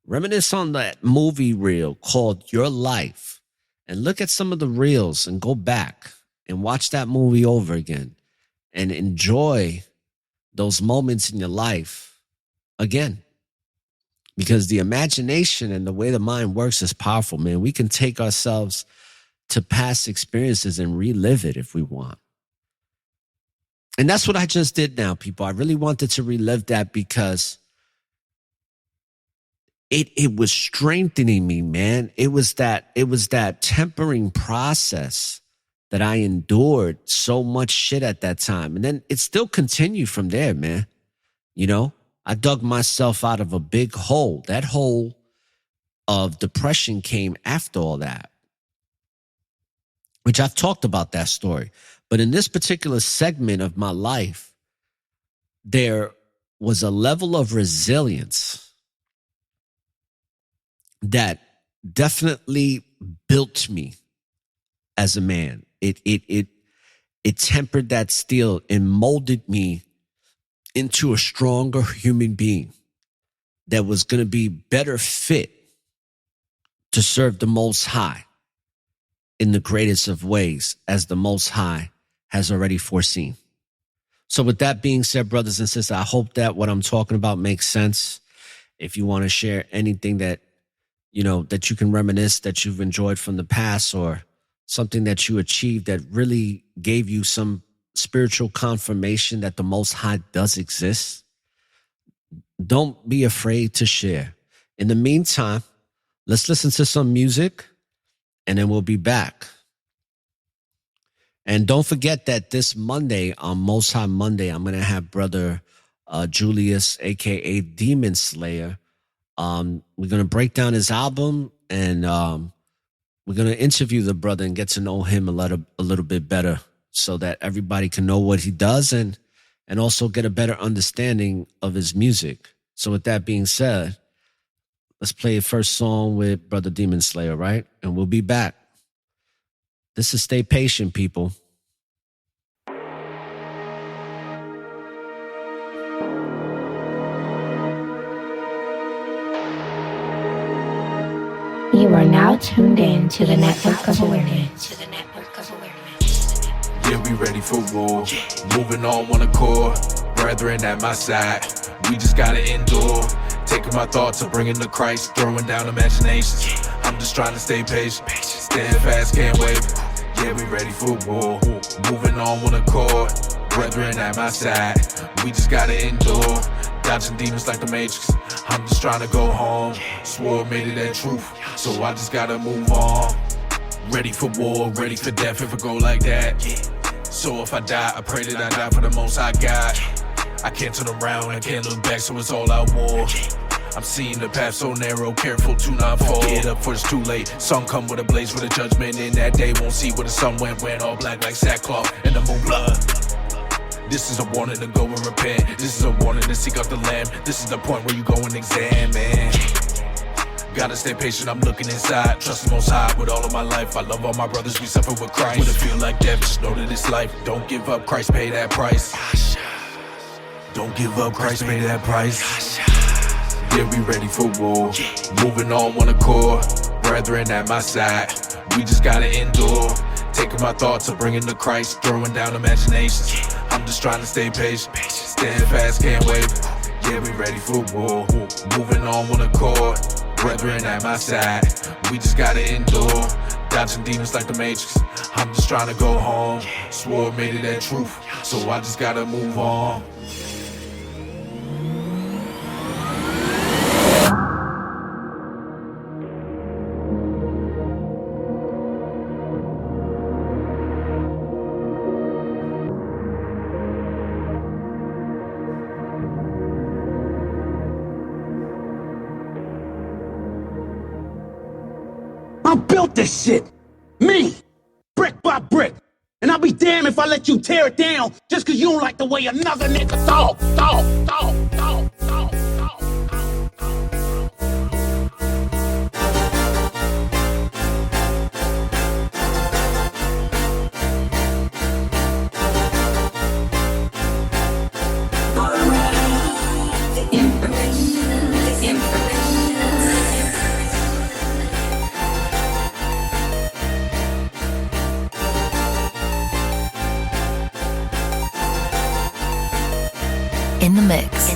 Reminisce on that movie reel called Your Life. And look at some of the reels and go back and watch that movie over again. And enjoy those moments in your life again. Because the imagination and the way the mind works is powerful, man. We can take ourselves to past experiences and relive it if we want. And that's what I just did now, people. I really wanted to relive that because it was strengthening me, man. It was that tempering process that I endured so much shit at that time. And then it still continued from there, man. I dug myself out of a big hole. That hole of depression came after all that, which I've talked about that story. But in this particular segment of my life, there was a level of resilience that definitely built me as a man. It tempered that steel and molded me into a stronger human being that was going to be better fit to serve the Most High in the greatest of ways, as the Most High has already foreseen. So with that being said, brothers and sisters, I hope that what I'm talking about makes sense. If you want to share anything that you can reminisce, that you've enjoyed from the past, or something that you achieved that really gave you some spiritual confirmation that the Most High does exist, don't be afraid to share. In the meantime, let's listen to some music and then we'll be back. And don't forget that this Monday, on Most High Monday, I'm going to have Brother Julius, a.k.a. Demon Slayer. We're going to break down his album, and we're going to interview the brother and get to know him a little bit better so that everybody can know what he does and also get a better understanding of his music. So with that being said, let's play the first song with Brother Demon Slayer, right? And we'll be back. This is Stay Patient, people. You are now tuned in to the Network of Awareness. Yeah, we ready for war. Moving on one accord. Brethren at my side. We just gotta endure. Taking my thoughts and bringing to Christ. Throwing down imaginations. I'm just trying to stay patient. Stand fast, can't wait. Yeah, we ready for war. Moving on one accord. Brethren at my side. We just gotta endure. Dodging demons like the Matrix. I'm just trying to go home. Swore made it that truth. So I just gotta move on. Ready for war, ready for death if I go like that. So if I die, I pray that I die for the most I got. I can't turn around, I can't look back, so it's all out war. I'm seeing the path so narrow, careful to not fall. Get up for it's too late. Sun come with a blaze with a judgment. In that day won't see where the sun went all black like sackcloth and the moon blood. This is a warning to go and repent. This is a warning to seek out the Lamb. This is the point where you go and examine. Gotta stay patient, I'm looking inside. Trust the Most High with all of my life. I love all my brothers, we suffer with Christ. When it feel like death, just know that it's life. Don't give up, Christ paid that price. Don't give up, Christ paid that price. Yeah, we ready for war. Moving on one accord. Brethren at my side. We just gotta endure. Taking my thoughts and bringing to Christ. Throwing down imaginations. I'm just trying to stay patient. Stand fast, can't wait. Yeah, we ready for war. Moving on one accord. Brethren at my side. We just gotta endure. Dodging demons like the Matrix. I'm just trying to go home. Swore made it that truth. So I just gotta move on. I built this shit. Me. Brick by brick. And I'll be damned if I let you tear it down just cause you don't like the way another nigga talk. In the mix.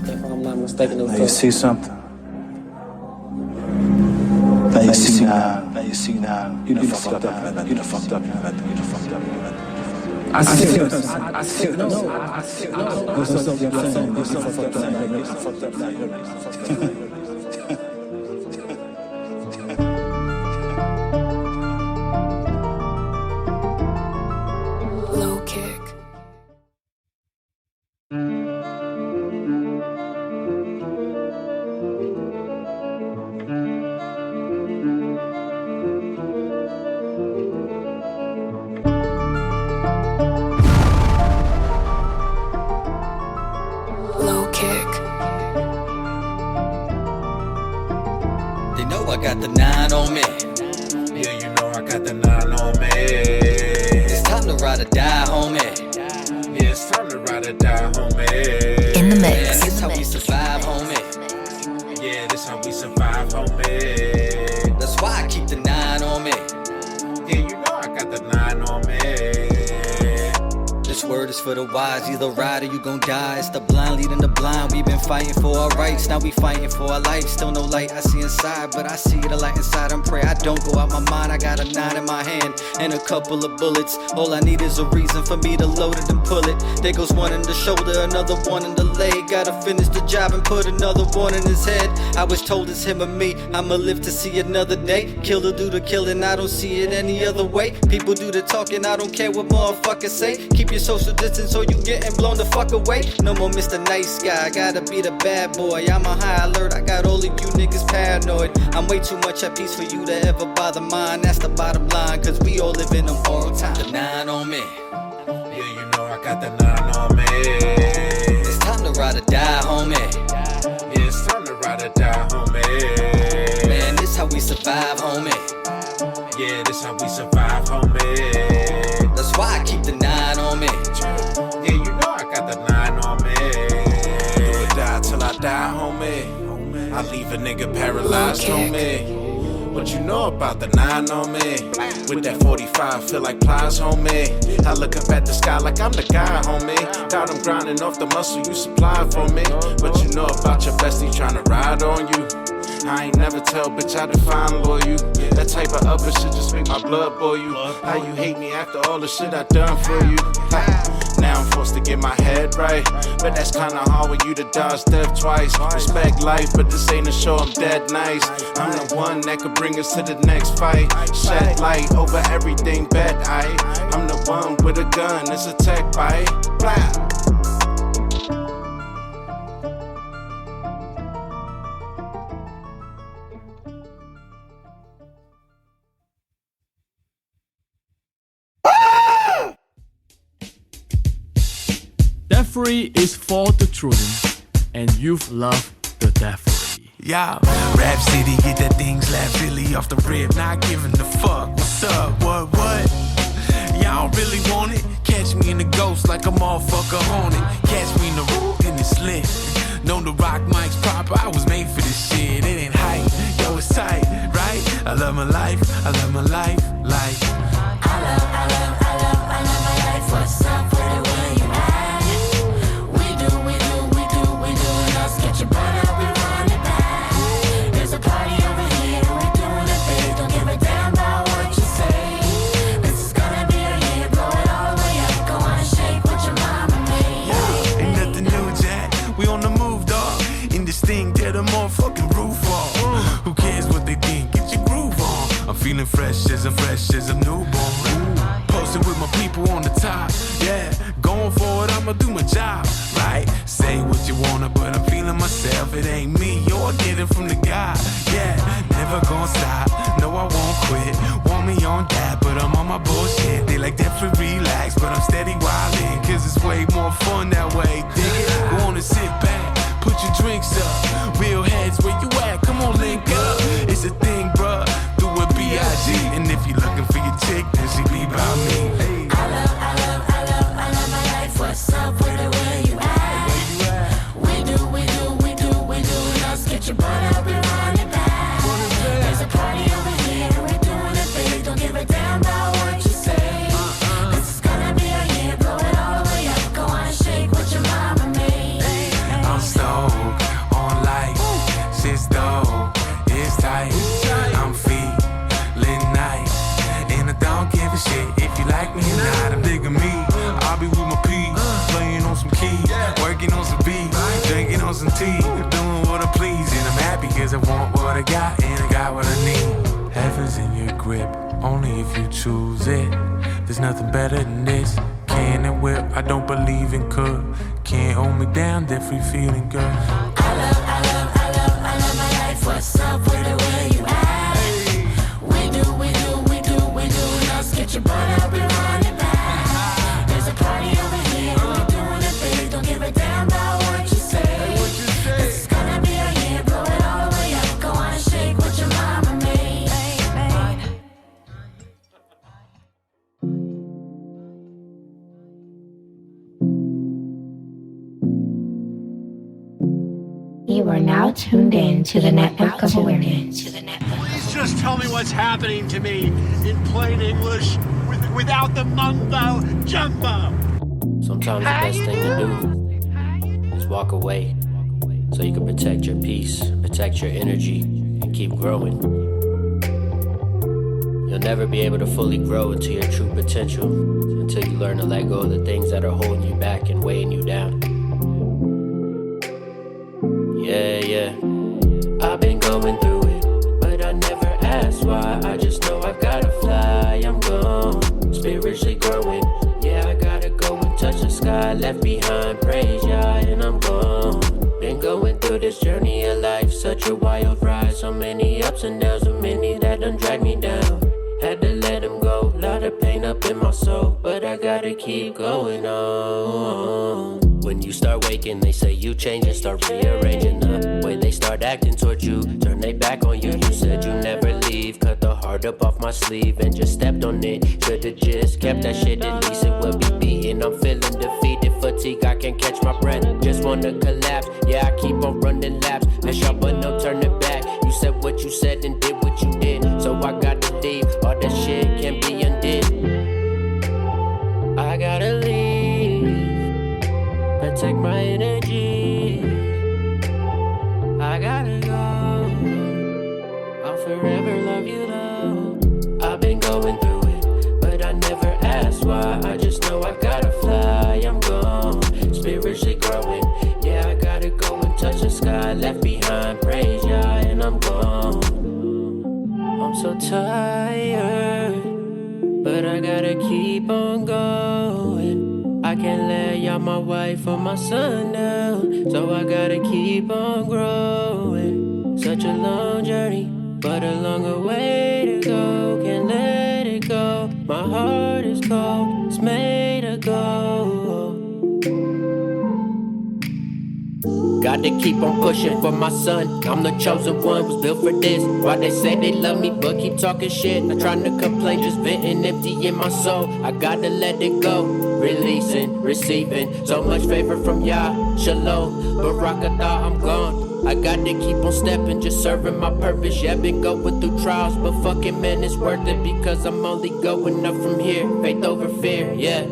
if I'm not mistaken. Now you see something. Now you see now. Now you see now. You done fucked up. You done fucked up. You done fucked up. I see. I see. No. I see. Low kick. They know I got the 9 on me. Yeah, you know I got the 9 on me. It's time to ride or die, homie. Yeah, it's time to ride or die, homie. In the mix. This how we survive, homie. Yeah, this how we survive, homie. That's why I keep the 9 on me. Yeah, you know I got the 9 on me. This word is for the wise, either ride or you gon' die. It's the blind leading the blind. We've been fighting for our rights, now we fighting for our life. Still no light I see inside, but I see the light inside and pray I don't go out my mind. I got a 9 in my hand and a couple of bullets. All I need is a reason for me to load it and pull it. There goes one in the shoulder, another one in the leg. Gotta finish the job and put another one in his head. I was told it's him or me, I'ma live to see another day. Killer do the killing, I don't see it any other way. People do the talking, I don't care what motherfuckers say. Keep your social distance or you getting blown the fuck away. No more Mr. Nice Guy, I gotta be the bad boy. I'm on high alert, I got all of you niggas paranoid. I'm way too much at peace for you to ever bother mine. That's the bottom line, cause we all live in them all time. The 9 on me. Yeah, you know I got the 9 on me. It's time to ride or die, homie. Yeah, it's time to ride or die, homie. Man, this how we survive, homie. Yeah, this how we survive, homie. That's why I keep the 9 on me. Yeah, you know I got the 9 on me. Do or die till I die, homie. I leave a nigga paralyzed, homie. What you know about the 9 on me? With that 45, feel like plies, homie. I look up at the sky like I'm the guy, homie. Got him grinding off the muscle you supply for me. What you know about your bestie trying to ride on you? I ain't never tell, bitch, I define loyal. That type of other shit just make my blood boil you. How you hate me after all the shit I done for you? Now I'm forced to get my head right, but that's kinda hard when you to dodge death twice. Respect life, but this ain't a show, I'm dead nice. I'm the one that could bring us to the next fight. Shed light over everything bad, I'm the one with a gun, it's a tech bite. Blah. Deathery is for the children, and youth love the Deathery. Yo, Rap City, get that thing slapped silly off the rip. Not giving a fuck. What's up? What? Y'all really want it? Catch me in the ghost like a motherfucker haunted. Catch me in the roof and it's lit. Know the rock mics proper, I was made for this shit. It ain't hype, yo, it's tight, right? I love my life, I love my life, like I love my life. What's up with it, where you at? We do, let's get your butt up and run it back. There's a party over here, we're doing it big. Don't give a damn about what you say. This is gonna be a year, blow it all the way up. Go on and shake what your mama made. Yeah, ain't nothing new, Jack. We on the move, dog. In this thing, tear the motherfucking roof off. Who cares what they think? Get your groove on. I'm feeling fresh as a newborn. Posted with my people on the top. Yeah, going for it, I'ma do my job. Right? Say what you wanna, but I'm feeling myself. It ain't me, you're getting from the guy. Yeah, never gonna stop. No, I won't quit. Want me on that, but I'm on my bullshit. They like that for relax, but I'm steady wildin'. Cause it's way more fun that way. Dig it? Go on and sit back. Put your drinks up. Real heads, where you at? Come on, link up. It's a thing, bruh. Do it B.I.G. And if you're looking for your chick, then she be about me. Hey. I love my life. What's up with it? Where you at? We do. Let's get your butt up and run it back. There's a party over here. We're doing it big. Don't give a damn about what you say. This is gonna be a year. Blow it all the way up. Go on and shake what your mama made. I'm stoned. dog on life. Shit's dope, it's tight. I'm feeling nice, and I don't give a shit if you like me or not. I'm digging me. I'll be with my peas, playing on some keys, working on some beats, drinking on some tea, doing what I please, and I'm happy 'cause I want what I got and I got what I need. Heaven's in your grip, only if you choose it. There's nothing better than this. Can and will, I don't believe in could. Can't hold me down, they're free feeling, girl. I love my life. What's up with it, where you at? We do, let's get your butt up and run it back. There's a party over here, we're doing it big. Don't give a damn about what you say. This is gonna be a year, blow it all the way up. Go on and shake what your mama made. You are now tuned in to the Network of Awareness. Please just tell me what's happening to me in plain English without the mumbo jumbo. Sometimes the best thing to do is walk away so you can protect your peace, protect your energy, and keep growing. You'll never be able to fully grow into your true potential until you learn to let go of the things that are holding you back and weighing you down. Yeah, I've been going through it, but I never asked why. I just know I gotta fly, I'm gone, spiritually growing. Yeah, I gotta go and touch the sky, left behind, praise Yah, and I'm gone. Been going through this journey of life, such a wild ride. So many ups and downs, so many that done drag me down. Had to let them go, lot of pain up in my soul, but I gotta keep going on. When you start waking, they say you change and start rearranging the way they start acting towards you. Turn they back on you. You said you never leave. Cut the heart up off my sleeve and just stepped on it. Should've just kept that shit, at least it would be beating. I'm feeling defeated, fatigue, I can't catch my breath. Just wanna collapse, yeah, I keep on running laps. Miss y'all, but no turning back. You said what you said and did what you did, so I gotta leave. All that shit can't be undid. I gotta leave. Protect my energy. I gotta go. I'll forever love you though. I've been going through it, but I never asked why. I just know I gotta fly, I'm gone, spiritually growing. Yeah, I gotta go and touch the sky, left behind, praise Yah, and I'm gone. I'm so tired, but I gotta keep on going. I can't let y'all my wife or my son down, so I gotta keep on growing. Such a long journey, but a longer way to go. Can't let it go. My heart is cold, it's made of gold. Got to keep on pushing for my son. I'm the chosen one, was built for this. Why they say they love me, but keep talking shit. Not trying to complain, just venting empty in my soul. I gotta let it go. Releasing, receiving so much favor from Yah. Shalom, Barakatah, I'm gone. I got to keep on stepping, just serving my purpose. Yeah, been going through trials, but fucking man, it's worth it because I'm only going up from here. Faith over fear, yeah.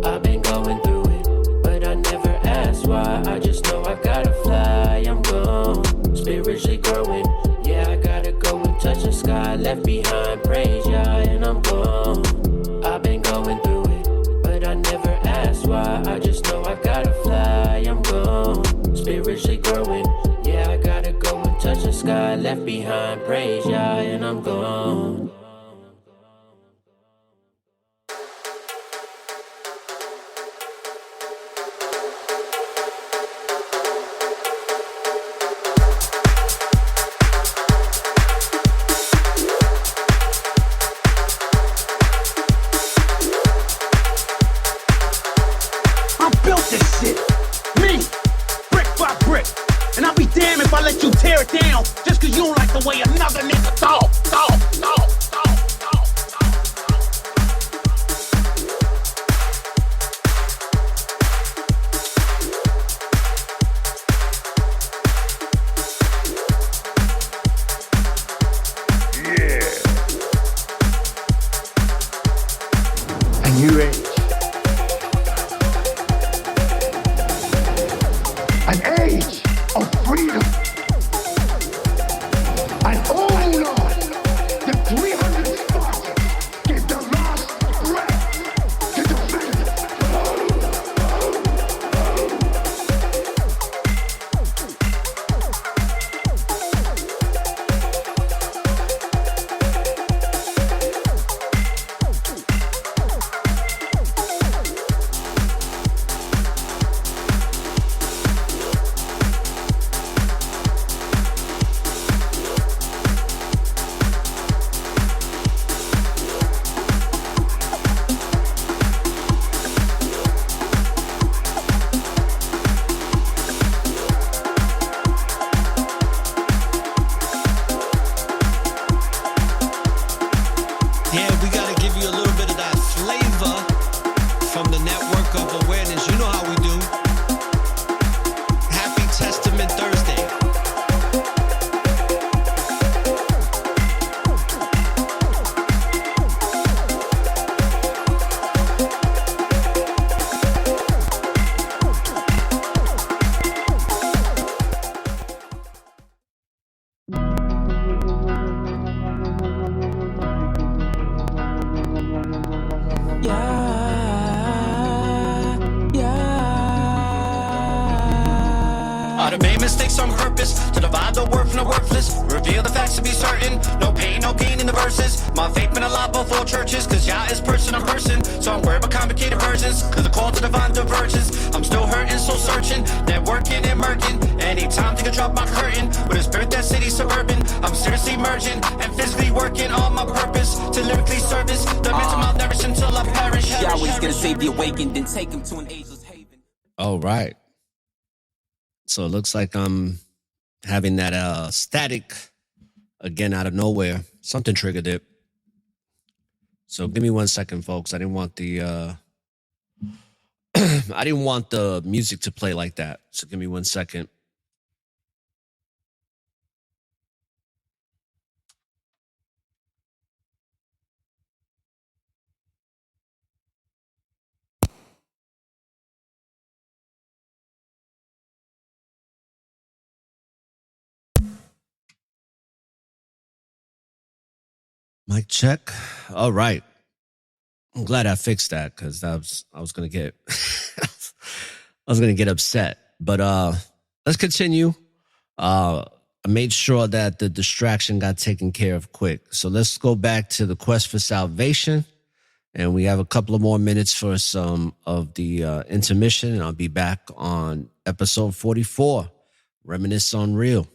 I've been going through it, but I never asked why. I just know I gotta fly, I'm gone, spiritually growing. Yeah, I gotta go and touch the sky, left behind, praise Yah, and I'm gone. I've been going through it, but I never asked why. I just know I gotta fly, I'm gone, spiritually growing. Yeah, I gotta go and touch the sky, left behind, praise Yah, and I'm gone. I built this shit. Me, brick by brick. And I'll be damned if I let you tear it down just cause you don't like the way another nigga talk. Yeah. A new age. An age of made mistakes on purpose to divide the word from the worthless. Reveal the facts to be certain. No pain, no gain in the verses. My faith been a lot before churches, cause Yah is person on person. So I'm worried about complicated versions, cause the call to divine divergence. I'm still hurting, so searching, networking and murking. Anytime think I drop my curtain, with a spirit that city suburban. I'm seriously merging and physically working on my purpose to lyrically service the mental malnourished until I perish. Yahweh's gonna save the awakened, then take him to an ageless haven. All right. So it looks like I'm having that static again out of nowhere. Something triggered it. So give me 1 second, folks. I didn't want the I didn't want the music to play like that. So give me 1 second. Mic check. All right. I'm glad I fixed that because I was gonna get upset. But let's continue. I made sure that the distraction got taken care of quick. So let's go back to the quest for salvation. And we have a couple of more minutes for some of the intermission. And I'll be back on episode 44, Reminisce on Real.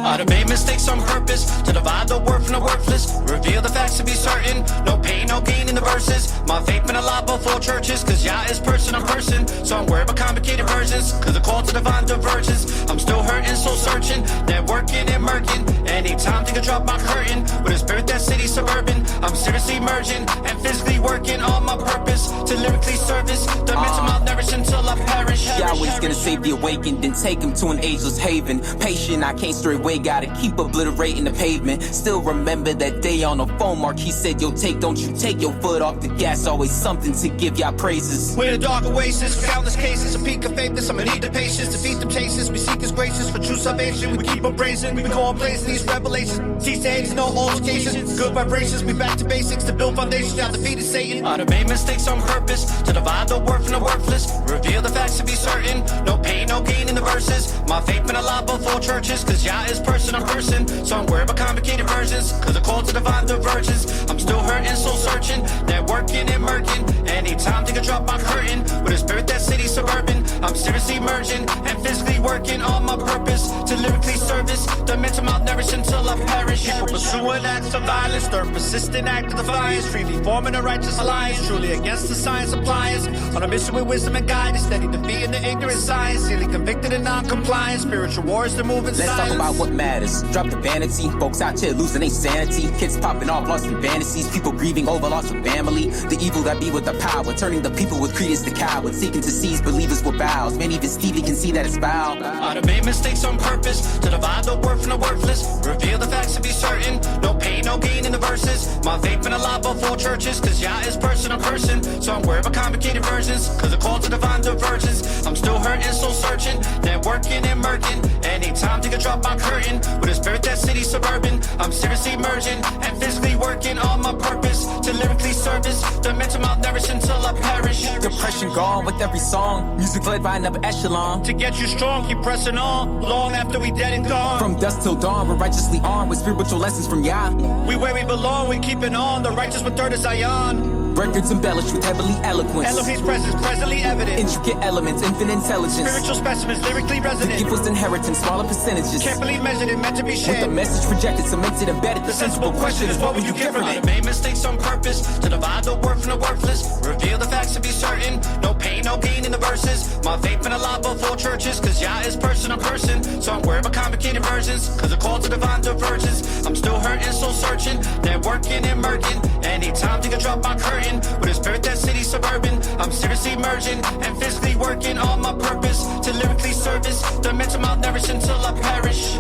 I done made mistakes on purpose to divide the word from the worthless. Reveal the facts to be certain. No pain, no gain in the verses. My faith been a lot before churches, cause Yah is person on person. So I'm worried about complicated versions, cause the call to divine divergence. I'm still hurting, so searching, networking and murking. Anytime think I drop my curtain, with a spirit that city suburban. I'm seriously merging and physically working on my purpose to lyrically service the mental malnourished until I perish. Yahweh's gonna save the awakened, then take him to an ageless haven. Patient, I can't stray away, gotta keep obliterating the pavement. Still remember that day on the phone, Mark, he said, yo, don't you take your foot off the gas. Always something to give y'all praises. We're the dark oasis, countless cases, a peak of faithless. I'ma need the patience, defeat them chases. We seek his graces for true salvation. We keep on praising, we go on blazing these revelations. Cease to hate, no altercations. Good vibrations, we back to basics to build foundations. Now defeated Satan. I done made mistakes on purpose to divide the word from the worthless. Reveal the facts to be certain. No pain, no gain in the verses. My faith been a lot before churches, cause Yah is person on person. So I'm worried about complicated versions, cause the call to divine divergence. I'm still hurting, so searching, networking and murking. Anytime think I drop my curtain, with a spirit that city suburban. I'm seriously merging and physically working on my purpose to lyrically service the mental malnourished until I perish. People pursuing acts of violence, their persistent act of defiance, freely forming a righteous alliance, truly against the science appliance. On a mission with wisdom and guidance, steady defeating the ignorant science, sealy convicted and non-compliant. Spiritual wars, they're moving Let's silence. talk about what matters. Drop the vanity. Folks out here losing their sanity. Kids popping off, lost in fantasies. People grieving over loss of family. The evil that be with the power, turning the people with credence to cowards, seeking to seize believers with vows. Man, even Stevie can see that it's foul. I done made mistakes on purpose to divide the word from the worthless. Reveal the facts to be certain. No pain, no gain in the verses. My faith been a lot before churches, cause Yah is person on person. So I'm worried about complicated versions, cause the call to divine divergence. I'm still hurting, so searching, networking and murking. Anytime think I drop my curtain, with a spirit that city suburban. I'm seriously merging and physically working on my purpose to lyrically service the mental malnourished until I perish. Depression gone with every song. Music led by another echelon. To get you strong, keep pressing on, long after we dead and gone. From dusk till dawn, we're righteously armed with spiritual lessons from Yah. We where we belong, we keeping on. The righteous with third of Zion. Records embellished with heavenly eloquence. Elohim's presence presently evident. Intricate elements, infinite intelligence. Spiritual specimens lyrically resonant. The gift was inheritance, smaller percentages. Carefully measured and meant to be shared. With the message projected, cemented, embedded. The sensible question is, what will you get from it? I made mistakes on purpose to divide the word from the worthless. Reveal the facts to be certain. No pain, no gain in the verses. My faith been a lot before churches, cause Yah is person on person. So I'm worried about complicated versions, cause the call to divine divergence. I'm still hurting, so searching, networking and murking. Anytime think I drop my curtain, with a spirit that city suburban. I'm seriously merging and physically working on my purpose to lyrically service the mental malnourished until I perish.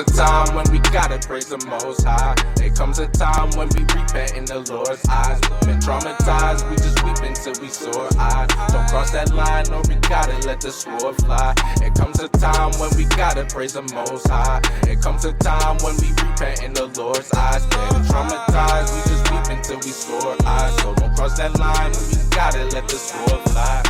a time when we gotta praise the Most High. There comes a time when we repent in the Lord's eyes. We've been traumatized, we just weep until we sore eyes. Don't cross that line or we gotta let the sword fly. There comes a time when we gotta praise the Most High. There comes a time when we repent in the Lord's eyes. Been traumatized, we just weep until we sore eyes. So don't cross that line when we gotta let the sword fly.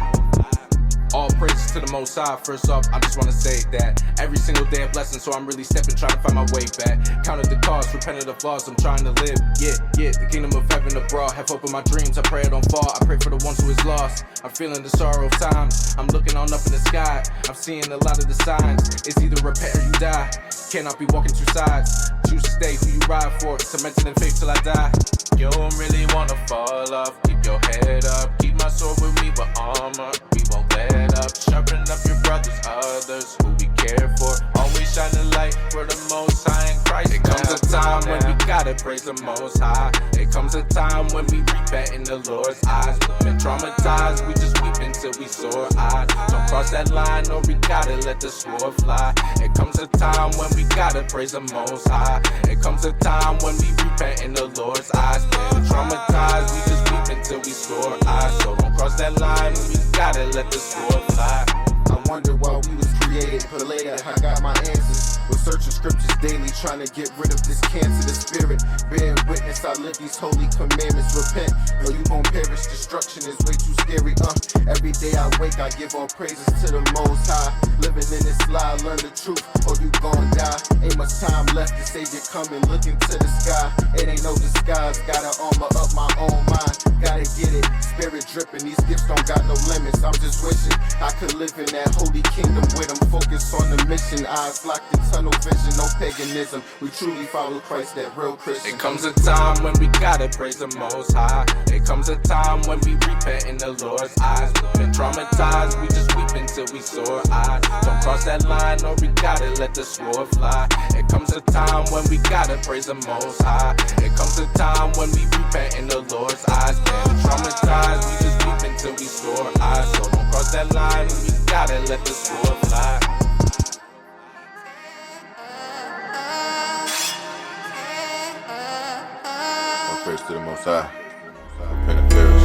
All praises to the Most High. First off, I just wanna say that every single day a blessing, so I'm really stepping, trying to find my way back. Counted the cost, repented of flaws, I'm trying to live. Yeah, the kingdom of heaven abroad. Have hope in my dreams, I pray I don't fall. I pray for the ones who is lost. I'm feeling the sorrow of times. I'm looking on up in the sky. I'm seeing a lot of the signs. It's either repent or you die. Cannot be walking two sides. Choose to stay who you ride for. Cemented in faith till I die. You don't really wanna fall off. Keep your head up. Keep my sword with me with armor. We won't let up. Sharpen up your brothers, others who we care for. Always shine the light for the Most High in Christ. There comes a time when we gotta praise the Most High. There comes a time when we repent in the Lord's eyes. We've been traumatized, we just weep until we sore eyes. Don't cross that line or we gotta let the sword fly. There comes a time when we gotta praise the Most High. There comes a time when we repent in the Lord's eyes. Been traumatized, we just weep until we sore eyes. So don't cross that line when we gotta let the sword fly. I wonder why we was created, but later I got my answers. Was searching scriptures daily, trying to get rid of this cancer, the spirit. Bearing witness, I live these holy commandments. Repent, or you gon' perish. Destruction is way too scary. Every day I wake, I give all praises to the Most High. Living in this lie, learn the truth, or you gon' die. Ain't much time left, the Savior coming, looking to the sky. It ain't no disguise, gotta armor up my own mind. Gotta get it, spirit dripping, these gifts don't got no limits. I'm just wishing I could live in that holy kingdom with them. Focus on the mission, eyes locked in tunnel vision, no paganism. We truly follow Christ, that real Christian. There comes a time when we gotta praise the Most High. There comes a time when we repent in the Lord's eyes. We've been traumatized, we just weep until we sore eyes. Don't cross that line or we gotta let the sword fly. There comes a time when we gotta praise the Most High. There comes a time when we repent in the Lord's eyes. Been traumatized, we just weep until we sore eyes. So don't cross that line when we gotta let the sword fly. All praise to the Most High. Repent and perish.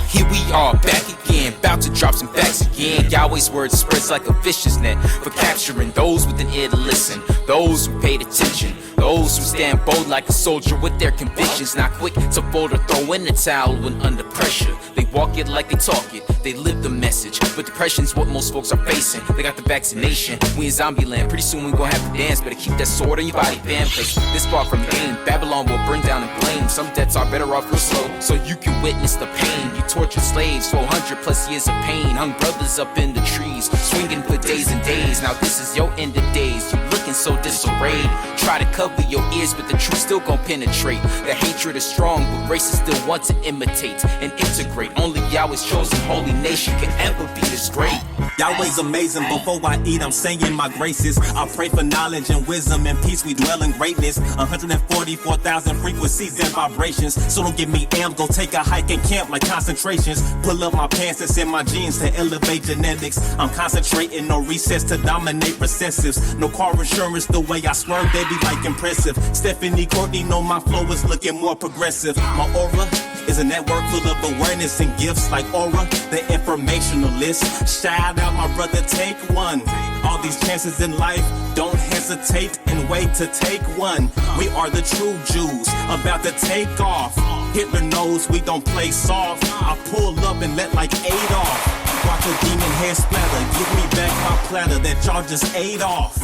Here we are back again, about to drop some facts again. Yahweh's word spreads like a fish's net for capturing those with an ear to listen, those who paid attention, those who stand bold like a soldier with their convictions, not quick to fold or throw in the towel when under pressure. They walk it like they talk it, they live the message, but depression's what most folks are facing. They got the vaccination, we in zombie land, pretty soon we gon' have to dance. Better keep that sword in your body, fam, cause this far from the game, Babylon will bring down and blame. Some deaths are better off real slow, so you can witness the pain. You tortured slaves, 400 plus years of pain, hung brothers up in the trees, swinging for days and days. Now this is your end of days, you looking so disarrayed. Try to cover your ears, but the truth still gon' penetrate. The hatred is strong, but races still want to imitate and integrate. Only Yahweh's chosen holy nation can ever be this great. Yahweh's amazing. Before I eat, I'm saying my graces. I pray for knowledge and wisdom and peace. We dwell in greatness. 144,000 frequencies and vibrations. So don't give me amped. Go take a hike and camp like concentrations. Pull up my pants and send my genes to elevate genetics. I'm concentrating no recess to dominate recessives. No car insurance. The way I swerve, they be like impressive. Stephanie Courtney know my flow is looking more progressive. My aura is a network full of awareness and gifts like aura, the informationalist. Shout out my brother, take one. All these chances in life, don't hesitate and wait to take one. We are the true Jews, about to take off. Hitler knows we don't play soft. I pull up and let like 8 off. Watch a demon hair splatter, give me back my platter that y'all just ate off.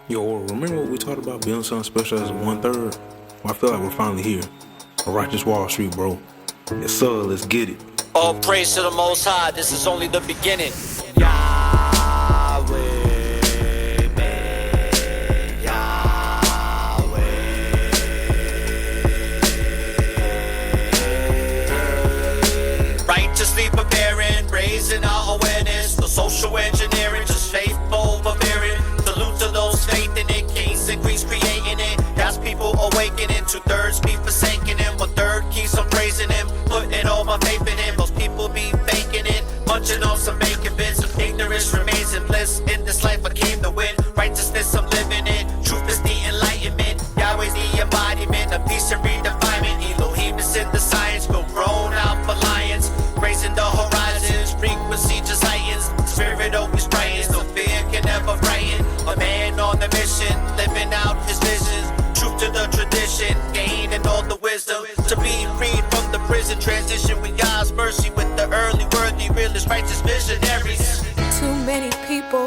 Yo, remember what we talked about building something special as 1/3? Well, I feel like we're finally here. A righteous Wall Street, bro. Yes, sir, let's get it. All praise to the Most High, this is only the beginning. Righteously prepared. of peace and redefinement. Elohim is in the science, go grown out for lions. Raising the horizons, frequency just heightens. Spirit always brightens, no fear can ever frighten. A man on the mission, living out his visions. Truth to the tradition, gaining all the wisdom. To be freed from the prison, transition with God's mercy. With the early worthy, realist, righteous visionaries. Too many people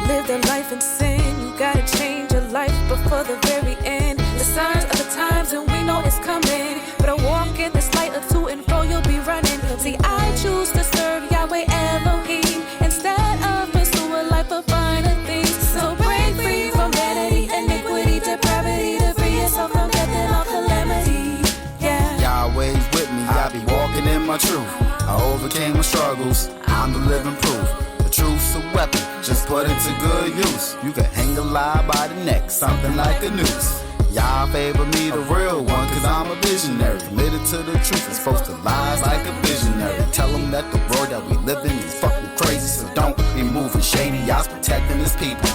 live their life in sin. You gotta change your life before the very end. The signs of the times and we know it's coming. But I walk in this light of to and fro, you'll be running. See, I choose to serve Yahweh Elohim instead of pursue a life of finer things. So break free from vanity, iniquity, depravity, to free yourself from death and all calamity. Yeah. Yahweh's with me, I be walking in my truth. I overcame my struggles, I'm the living proof. The truth's a weapon, just put it to good use. You can hang a lie by the neck, something like a noose. Y'all favor me, the real one, cause I'm a visionary. Committed to the truth, exposed to lies like a visionary. Tell them that the world that we live in is fucking crazy, so don't be moving shady, y'all's protecting his people.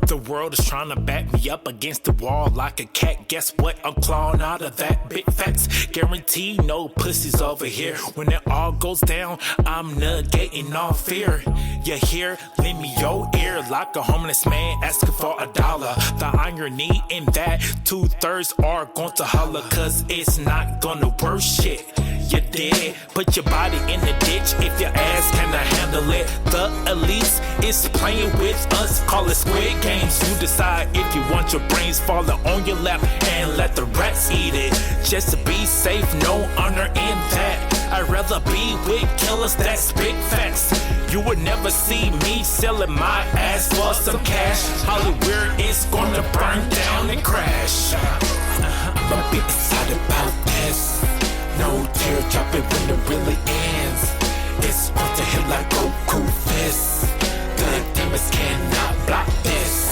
The world is trying to back me up against the wall like a cat. Guess what? I'm clawing out of that. Big facts. Guarantee no pussies over here. When it all goes down, I'm negating all fear. You hear? Lend me your ear like a homeless man asking for $1. The irony in that 2/3 are going to holler, cause it's not gonna work shit. You did. Put your body in the ditch if your ass cannot handle it. The elites is playing with us. Call it Squid Games. You decide if you want your brains falling on your lap and let the rats eat it. Just to be safe, no honor in that. I'd rather be with killers that spit facts. You would never see me selling my ass for some cash. Hollywood is gonna burn down and crash. I'm a bit excited about this. No tear dropping when it really ends. It's going to hit like Goku fists. The demons cannot block this.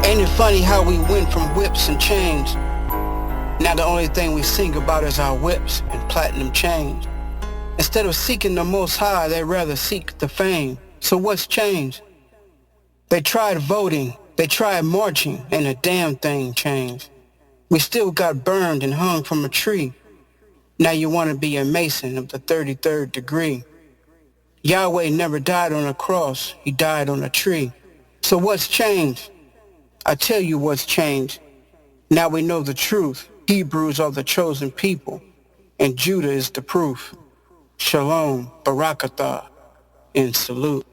Ain't it funny how we went from whips and chains? Now the only thing we sing about is our whips and platinum chains. Instead of seeking the Most High, they rather seek the fame. So what's changed? They tried voting, they tried marching, and a damn thing changed. We still got burned and hung from a tree. Now you want to be a Mason of the 33rd degree. Yahweh never died on a cross, he died on a tree. So what's changed? I tell you what's changed. Now we know the truth. Hebrews are the chosen people, and Judah is the proof. Shalom, Barakatah, and salute.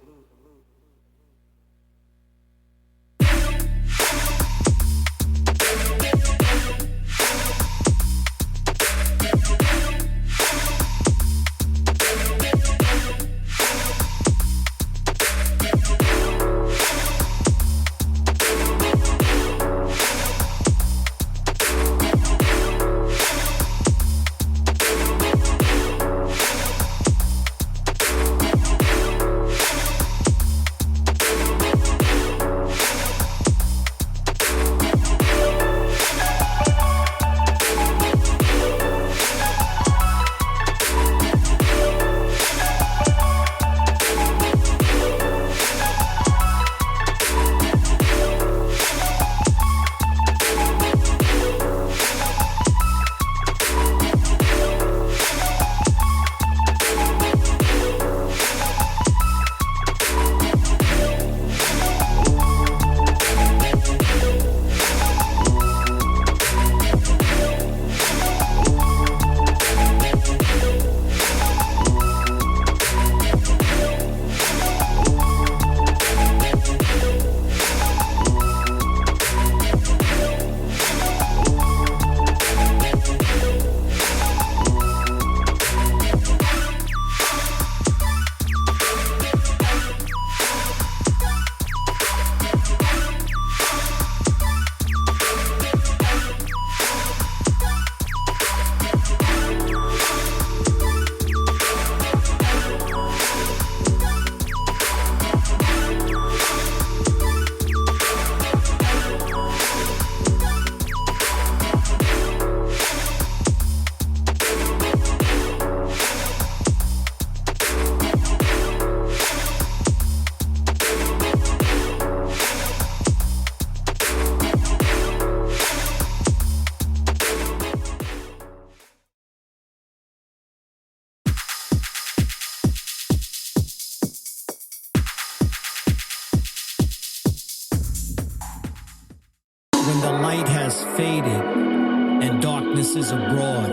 when the light has faded and darkness is abroad.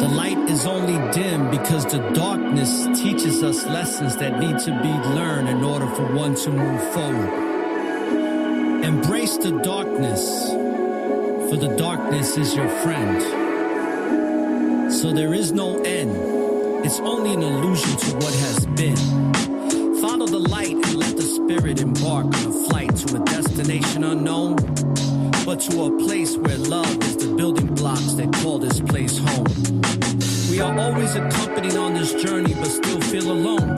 The light is only dim because the darkness teaches us lessons that need to be learned in order for one to move forward. Embrace the darkness, for the darkness is your friend. So there is no end. It's only an illusion to what has been. Follow the light and let the spirit embark on a flight to a destination unknown, but to a place where love is the building blocks that call this place home. We are always accompanied on this journey, but still feel alone.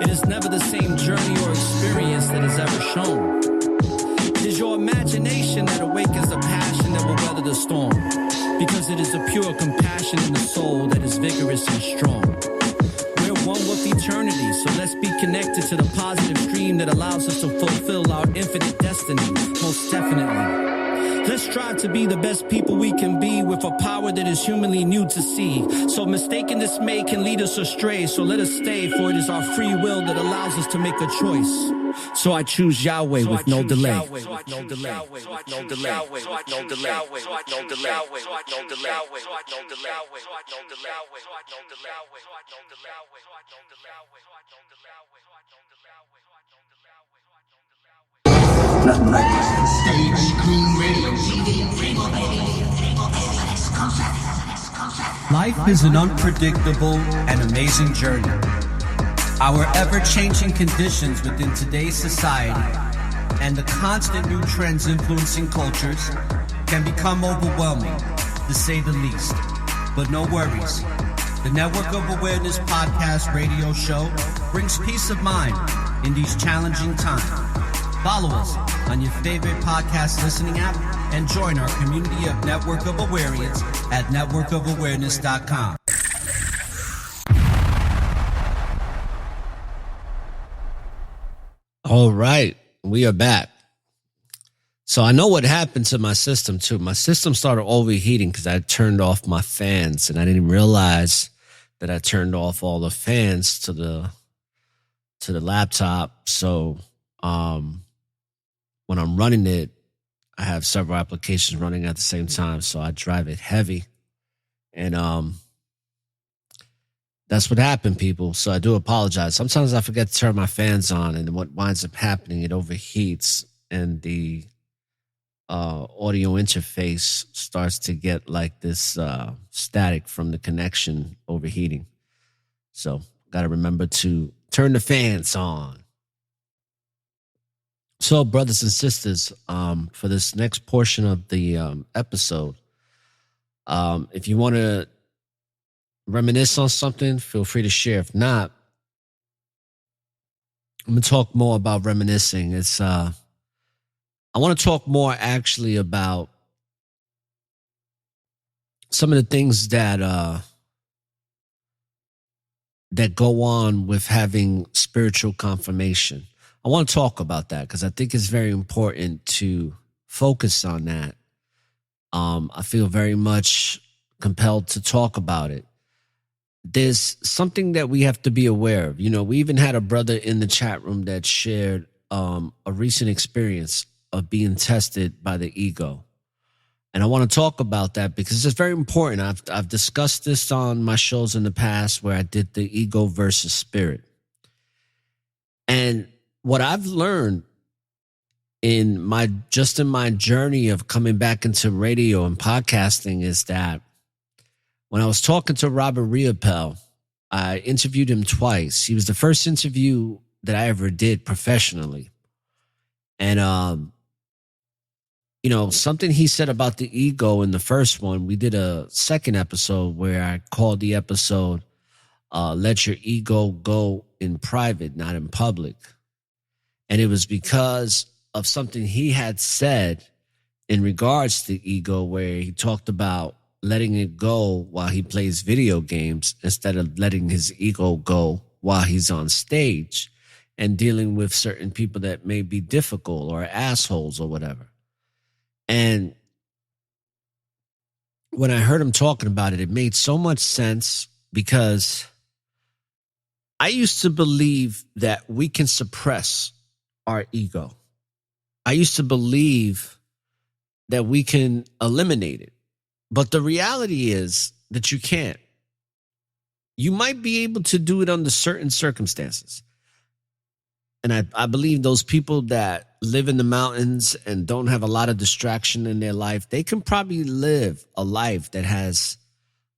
It is never the same journey or experience that is ever shown. It is your imagination that awakens the passion that will weather the storm, because it is the pure compassion in the soul that is vigorous and strong. We're one with eternity, so let's be connected to the positive stream that allows us to fulfill our infinite destiny, most definitely. Let's strive to be the best people we can be with a power that is humanly new to see. So mistaken dismay can lead us astray, so let us stay, for it is our free will that allows us to make a choice. So I choose Yahweh with no delay. Nothing like this. Stage Screen Radio. Life is an unpredictable and amazing journey. Our ever-changing conditions within today's society and the constant new trends influencing cultures can become overwhelming, to say the least. But no worries. The Network of Awareness podcast radio show brings peace of mind in these challenging times. Follow us on your favorite podcast listening app and join our community of Network of Awareness at networkofawareness.com. All right, we are back. So I know what happened to my system too. My system started overheating because I turned off my fans, and I didn't realize that I turned off all the fans to the laptop. So when I'm running it, I have several applications running at the same time, so I drive it heavy. And that's what happened, people. So I do apologize. Sometimes I forget to turn my fans on, and what winds up happening, it overheats, and the audio interface starts to get like this static from the connection overheating. So got to remember to turn the fans on. So, brothers and sisters, for this next portion of the episode, if you want to reminisce on something, feel free to share. If not, I'm going to talk more about reminiscing. I want to talk more actually about some of the things that go on with having spiritual confirmation. I want to talk about that because I think it's very important to focus on that. I feel very much compelled to talk about it. There's something that we have to be aware of. You know, we even had a brother in the chat room that shared a recent experience of being tested by the ego. And I want to talk about that because it's very important. I've discussed this on my shows in the past where I did the ego versus spirit. And what I've learned in my journey of coming back into radio and podcasting is that when I was talking to Robert Riopel, I interviewed him twice. He was the first interview that I ever did professionally. And, you know, something he said about the ego in the first one, we did a second episode where I called the episode, Let Your Ego Go in Private, Not in Public. And it was because of something he had said in regards to the ego, where he talked about letting it go while he plays video games instead of letting his ego go while he's on stage and dealing with certain people that may be difficult or assholes or whatever. And when I heard him talking about it, it made so much sense because I used to believe that we can suppress our ego. I used to believe that we can eliminate it. But the reality is that you can't. You might be able to do it under certain circumstances. And I believe those people that live in the mountains and don't have a lot of distraction in their life, they can probably live a life that has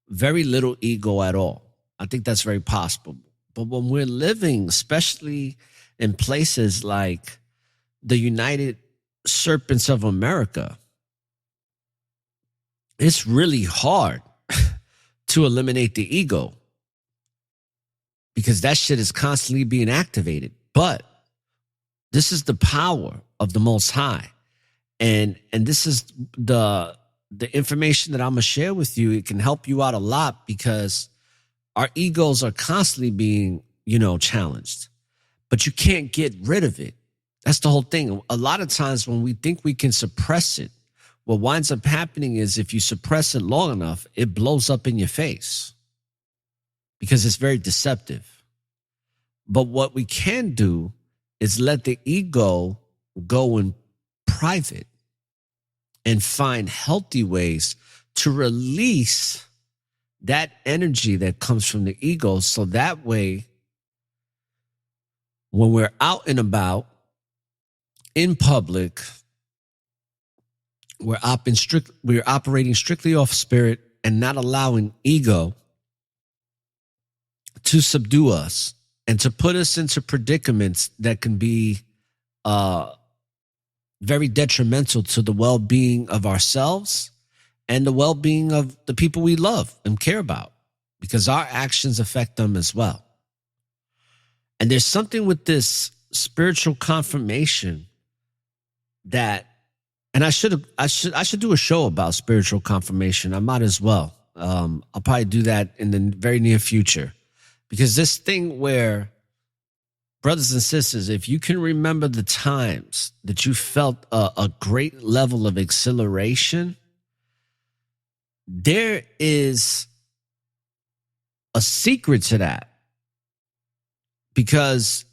very little ego at all. I think that's very possible. But when we're living, especially in places like the United Serpents of America, it's really hard to eliminate the ego because that shit is constantly being activated. But this is the power of the Most High. And this is the information that I'm going to share with you. It can help you out a lot because our egos are constantly being, challenged. But you can't get rid of it. That's the whole thing. A lot of times when we think we can suppress it, what winds up happening is if you suppress it long enough, it blows up in your face because it's very deceptive. But what we can do is let the ego go in private and find healthy ways to release that energy that comes from the ego. So that way, when we're out and about in public, we're operating strictly off spirit and not allowing ego to subdue us and to put us into predicaments that can be very detrimental to the well-being of ourselves and the well-being of the people we love and care about, because our actions affect them as well. And there's something with this spiritual confirmation that, and I should do a show about spiritual confirmation. I might as well. I'll probably do that in the very near future. Because this thing where, brothers and sisters, if you can remember the times that you felt a great level of exhilaration, there is a secret to that. Because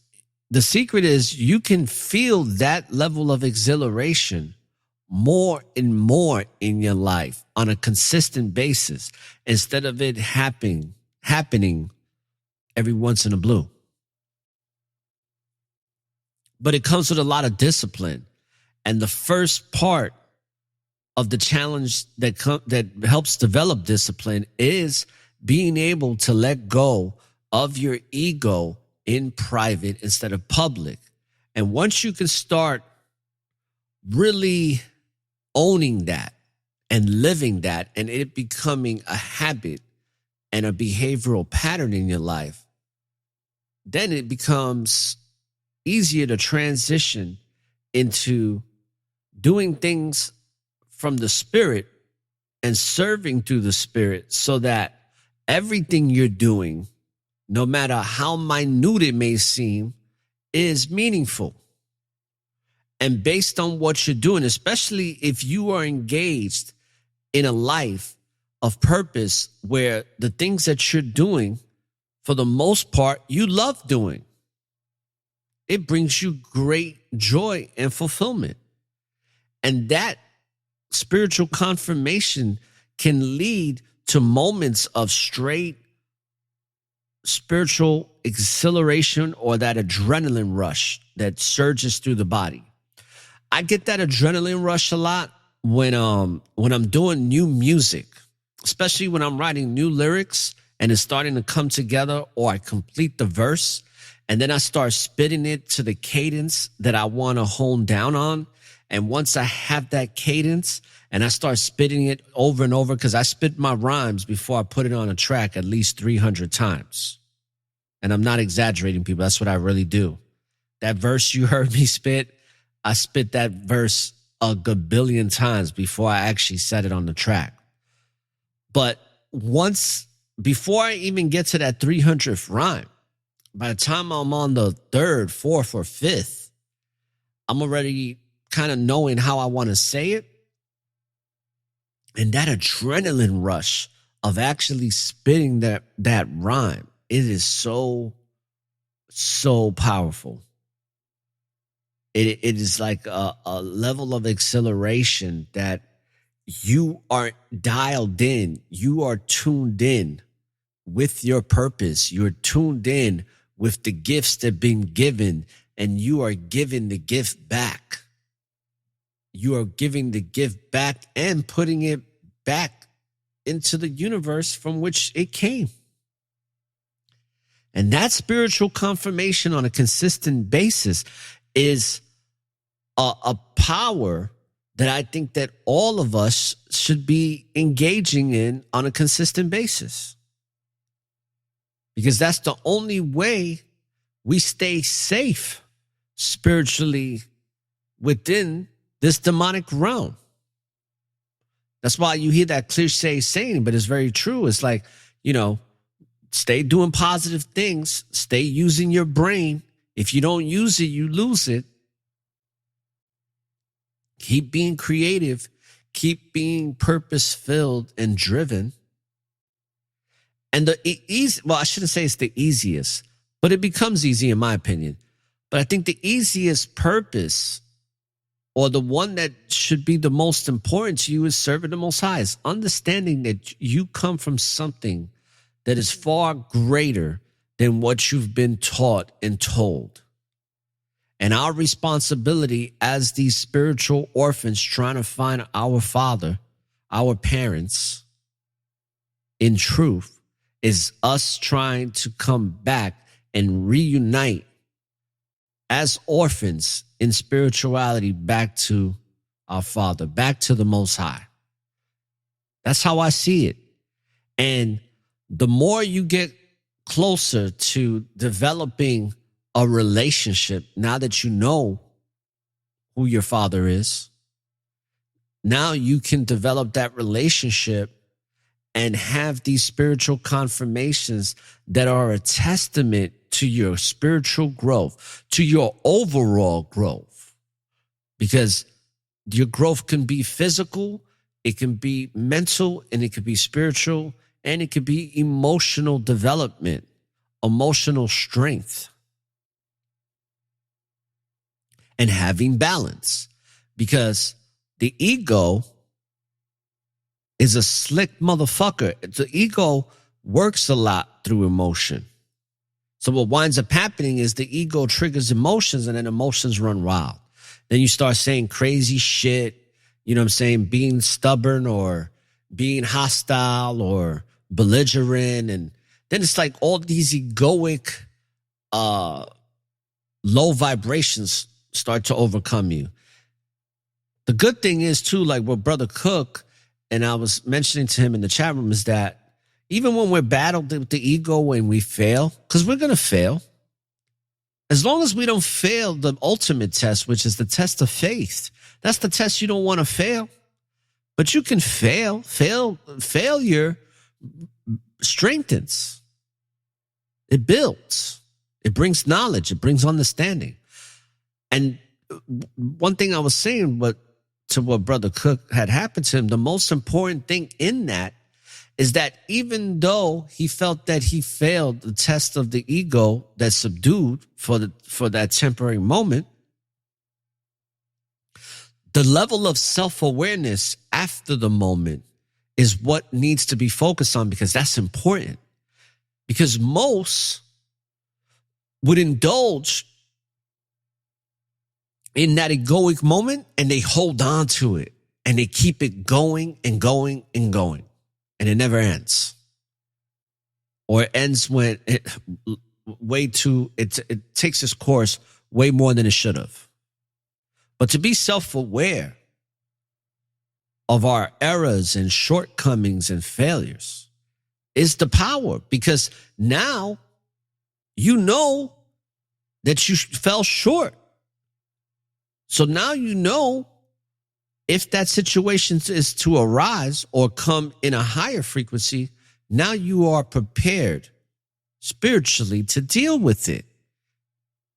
the secret is you can feel that level of exhilaration more and more in your life on a consistent basis instead of it happening every once in a blue. But it comes with a lot of discipline. And the first part of the challenge that helps develop discipline is being able to let go of your ego in private instead of public. And once you can start really owning that and living that and it becoming a habit and a behavioral pattern in your life, then it becomes easier to transition into doing things from the spirit and serving through the spirit so that everything you're doing, no matter how minute it may seem, is meaningful. And based on what you're doing, especially if you are engaged in a life of purpose where the things that you're doing, for the most part, you love doing. It brings you great joy and fulfillment. And that spiritual confirmation can lead to moments of straight spiritual exhilaration or that adrenaline rush that surges through the body. I get that adrenaline rush a lot when I'm doing new music, especially when I'm writing new lyrics and it's starting to come together, or I complete the verse and then I start spitting it to the cadence that I want to hone down on. And once I have that cadence and I start spitting it over and over, because I spit my rhymes before I put it on a track at least 300 times. And I'm not exaggerating, people. That's what I really do. That verse you heard me spit, I spit that verse a gabillion times before I actually set it on the track. But before I even get to that 300th rhyme, by the time I'm on the 3rd, 4th, or 5th, I'm already kind of knowing how I want to say it. And that adrenaline rush of actually spitting that rhyme, it is so, so powerful. It is like a level of acceleration that you are dialed in. You are tuned in with your purpose. You're tuned in with the gifts that have been given, and you are giving the gift back. You are giving the gift back and putting it back into the universe from which it came. And that spiritual confirmation on a consistent basis is a power that I think that all of us should be engaging in on a consistent basis. Because that's the only way we stay safe spiritually within this demonic realm. That's why you hear that cliche saying, but it's very true. It's like, stay doing positive things. Stay using your brain. If you don't use it, you lose it. Keep being creative. Keep being purpose-filled and driven. And I shouldn't say it's the easiest, but it becomes easy in my opinion. But I think the easiest purpose, or the one that should be the most important to you, is serving the Most High. Is understanding that you come from something that is far greater than what you've been taught and told. And our responsibility as these spiritual orphans trying to find our Father, our parents, in truth, is us trying to come back and reunite as orphans in spirituality back to our Father, back to the Most High. That's how I see it. And the more you get closer to developing a relationship, now that you know who your Father is, now you can develop that relationship and have these spiritual confirmations that are a testament to your spiritual growth, to your overall growth. Because your growth can be physical, it can be mental, and it can be spiritual, and it could be emotional development, emotional strength, and having balance. Because the ego is a slick motherfucker. The ego works a lot through emotion. So what winds up happening is the ego triggers emotions, and then emotions run wild. Then you start saying crazy shit, being stubborn or being hostile or belligerent. And then it's like all these egoic, low vibrations start to overcome you. The good thing is too, like what Brother Cook, and I was mentioning to him in the chat room, is that even when we're battled with the ego, when we fail, because we're going to fail, as long as we don't fail the ultimate test, which is the test of faith, that's the test you don't want to fail. But you can fail. Failure strengthens. It builds. It brings knowledge. It brings understanding. And one thing I was saying, to what Brother Cook had happened to him, the most important thing in that is that even though he felt that he failed the test of the ego that subdued for that temporary moment, the level of self-awareness after the moment is what needs to be focused on, because that's important. Because most would indulge in that egoic moment and they hold on to it and they keep it going and going and going, and it never ends. Or it ends when it takes its course way more than it should have. But to be self-aware of our errors and shortcomings and failures is the power, because now you know that you fell short. So now you know if that situation is to arise or come in a higher frequency, now you are prepared spiritually to deal with it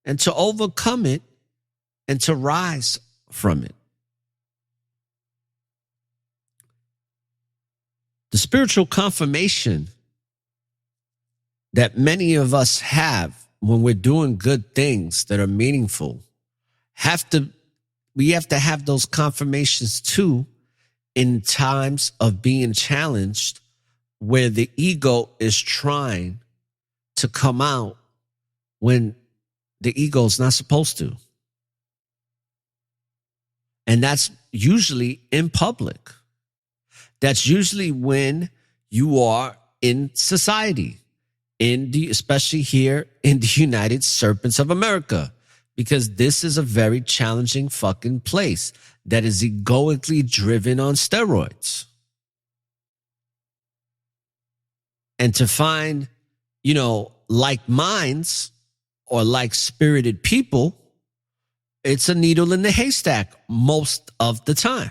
and to overcome it and to rise from it. The spiritual confirmation that many of us have when we're doing good things that are meaningful we have to have those confirmations too in times of being challenged where the ego is trying to come out when the ego is not supposed to. And that's usually in public. That's usually when you are in society, especially here in the United Serpents of America, because this is a very challenging fucking place that is egoically driven on steroids. And to find, like minds or like spirited people, it's a needle in the haystack most of the time.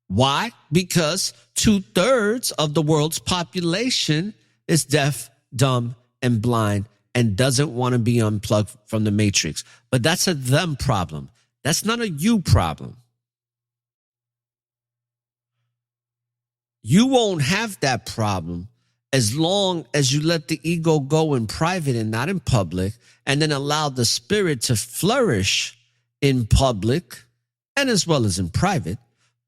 Why? Because 2/3 of the world's population is deaf, dumb, and blind and doesn't want to be unplugged from the matrix. But that's a them problem. That's not a you problem. You won't have that problem as long as you let the ego go in private and not in public, and then allow the spirit to flourish in public and as well as in private,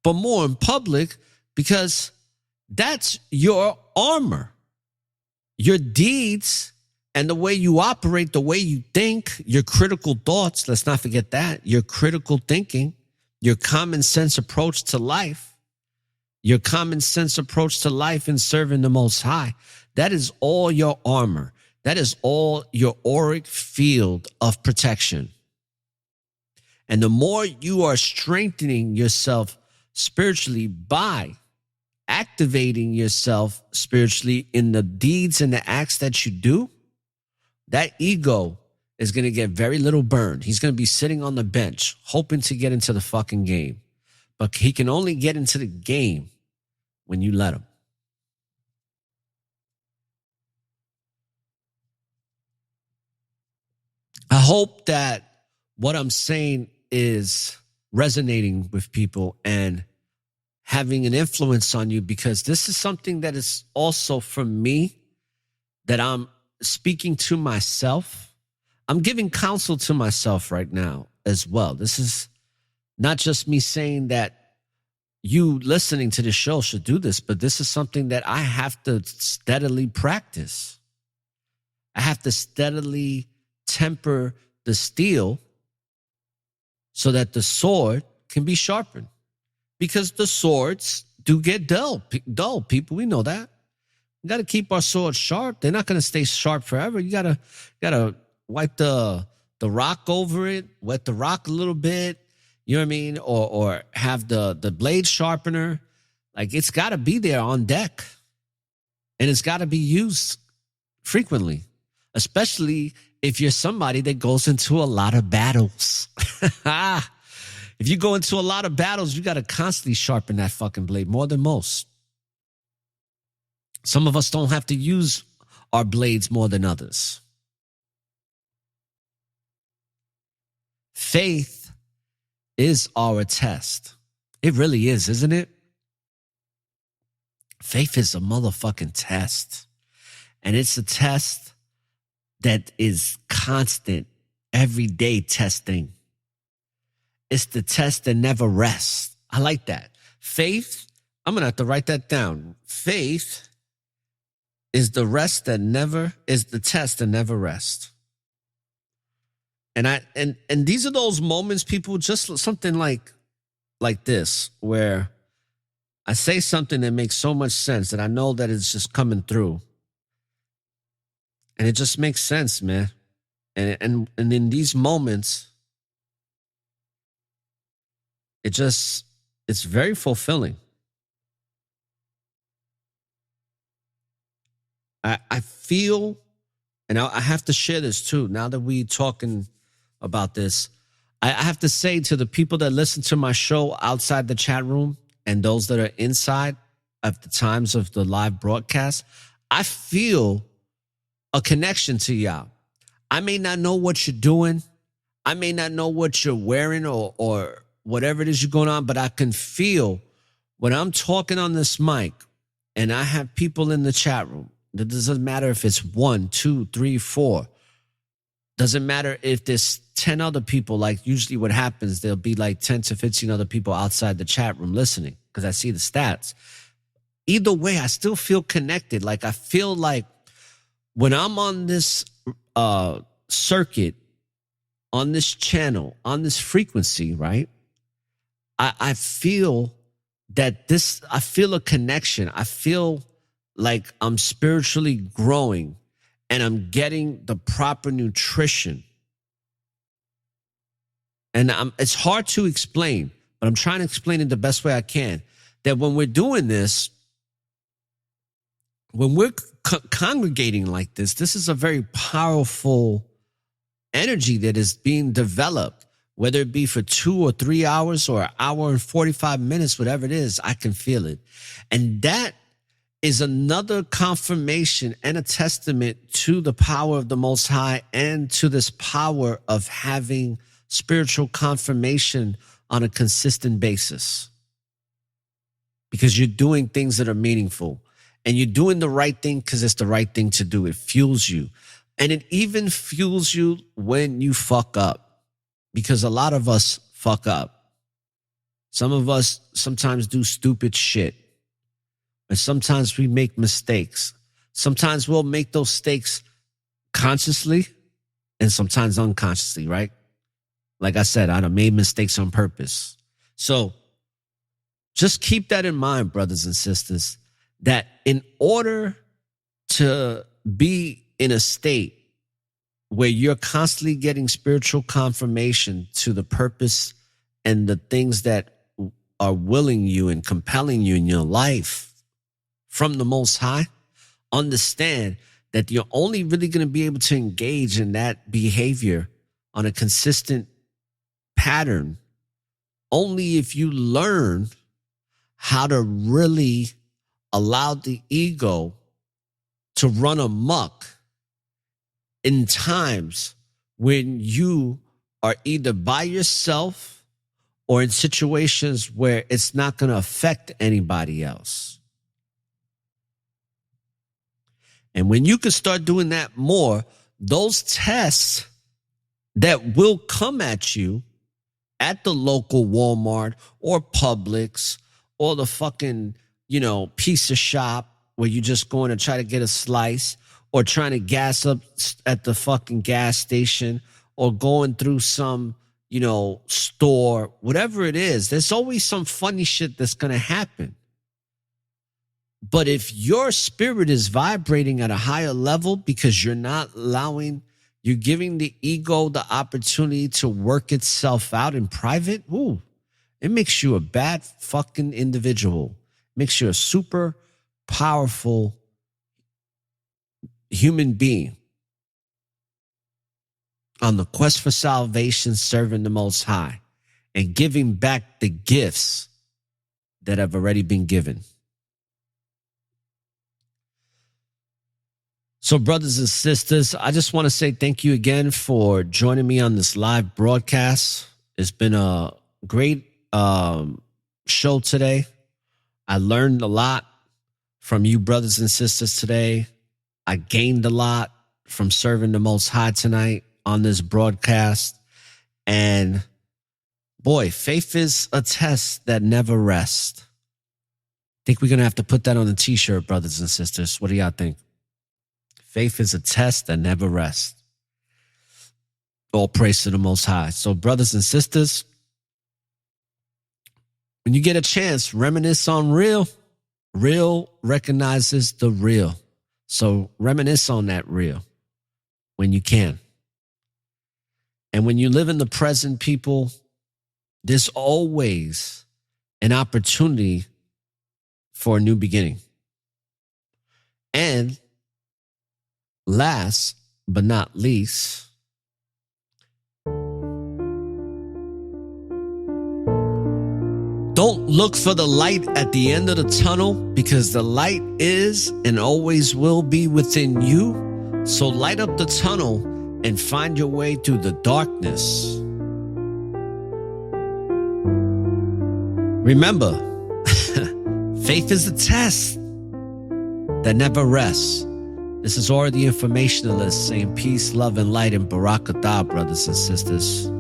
but more in public, because that's your armor. Your deeds and the way you operate, the way you think, your critical thoughts, let's not forget that, your critical thinking, your common sense approach to life, your common sense approach to life and serving the Most High, that is all your armor. That is all your auric field of protection. And the more you are strengthening yourself spiritually by activating yourself spiritually in the deeds and the acts that you do, that ego is going to get very little burn. He's going to be sitting on the bench hoping to get into the fucking game. But he can only get into the game when you let him. I hope that what I'm saying is resonating with people and having an influence on you, because this is something that is also from me, that I'm speaking to myself. I'm giving counsel to myself right now as well. This is not just me saying that you listening to the show should do this, but this is something that I have to steadily practice. I have to steadily temper the steel so that the sword can be sharpened. Because the swords do get dull, people. We know that. We got to keep our swords sharp. They're not going to stay sharp forever. You gotta wipe the rock over it, wet the rock a little bit. You know what I mean? Or have the blade sharpener. Like, it's got to be there on deck. And it's got to be used frequently, especially if you're somebody that goes into a lot of battles. If you go into a lot of battles, you got to constantly sharpen that fucking blade more than most. Some of us don't have to use our blades more than others. Faith is our test. It really is, isn't it? Faith is a motherfucking test. And it's a test that is constant, everyday testing. It's the test that never rests. I like that. Faith, I'm going to have to write that down. Faith is the test that never rests. And these are those moments, people, just something like this, where I say something that makes so much sense that I know that it's just coming through. And it just makes sense, man. And in these moments, it's very fulfilling. I feel, and I have to share this too, now that we're talking about this, I have to say to the people that listen to my show outside the chat room and those that are inside at the times of the live broadcast, I feel a connection to y'all. I may not know what you're doing. I may not know what you're wearing or whatever it is you're going on, but I can feel when I'm talking on this mic and I have people in the chat room. It doesn't matter if it's 1, 2, 3, 4. Doesn't matter if there's 10 other people, like usually what happens, there'll be like 10 to 15 other people outside the chat room listening because I see the stats. Either way, I still feel connected. Like I feel like when I'm on this circuit, on this channel, on this frequency, right? I feel that I feel a connection. I feel like I'm spiritually growing and I'm getting the proper nutrition. And it's hard to explain, but I'm trying to explain it the best way I can. That when we're doing this, when we're congregating like this, this is a very powerful energy that is being developed, whether it be for 2 or 3 hours or an hour and 45 minutes, whatever it is, I can feel it. And that is another confirmation and a testament to the power of the Most High and to this power of having spiritual confirmation on a consistent basis. Because you're doing things that are meaningful and you're doing the right thing because it's the right thing to do. It fuels you. And it even fuels you when you fuck up, because a lot of us fuck up. Some of us sometimes do stupid shit. And sometimes we make mistakes. Sometimes we'll make those mistakes consciously and sometimes unconsciously, right? Like I said, I done made mistakes on purpose. So just keep that in mind, brothers and sisters, that in order to be in a state where you're constantly getting spiritual confirmation to the purpose and the things that are willing you and compelling you in your life from the Most High, understand that you're only really going to be able to engage in that behavior on a consistent pattern only if you learn how to really allow the ego to run amok in times when you are either by yourself or in situations where it's not going to affect anybody else. And when you can start doing that more, those tests that will come at you at the local Walmart or Publix or the fucking, piece of shop where you're just going to try to get a slice, or trying to gas up at the fucking gas station, or going through some, store, whatever it is, there's always some funny shit that's going to happen. But if your spirit is vibrating at a higher level because you're giving the ego the opportunity to work itself out in private, it makes you a bad fucking individual. It makes you a super powerful human being on the quest for salvation, serving the Most High and giving back the gifts that have already been given. So, brothers and sisters, I just want to say thank you again for joining me on this live broadcast. It's been a great show today. I learned a lot from you brothers and sisters today. I gained a lot from serving the Most High tonight on this broadcast. And boy, faith is a test that never rests. I think we're going to have to put that on a t-shirt, brothers and sisters. What do y'all think? Faith is a test that never rests. All praise to the Most High. So, brothers and sisters, when you get a chance, reminisce on real. Real recognizes the real. So reminisce on that real when you can. And when you live in the present, people, there's always an opportunity for a new beginning. And last but not least, don't look for the light at the end of the tunnel, because the light is and always will be within you. So light up the tunnel and find your way through the darkness. Remember, faith is a test that never rests. This is Aura the Informationalist saying peace, love, and light and Barakadah, brothers and sisters.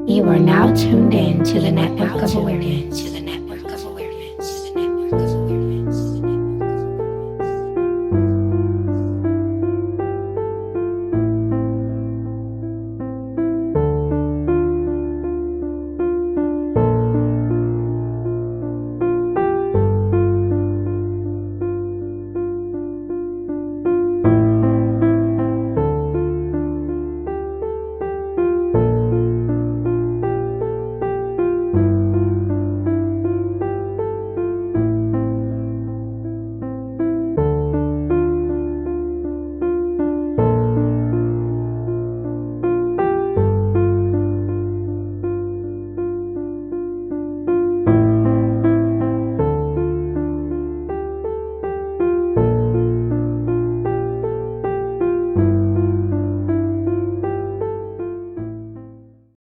You are now tuned in to the network of awareness.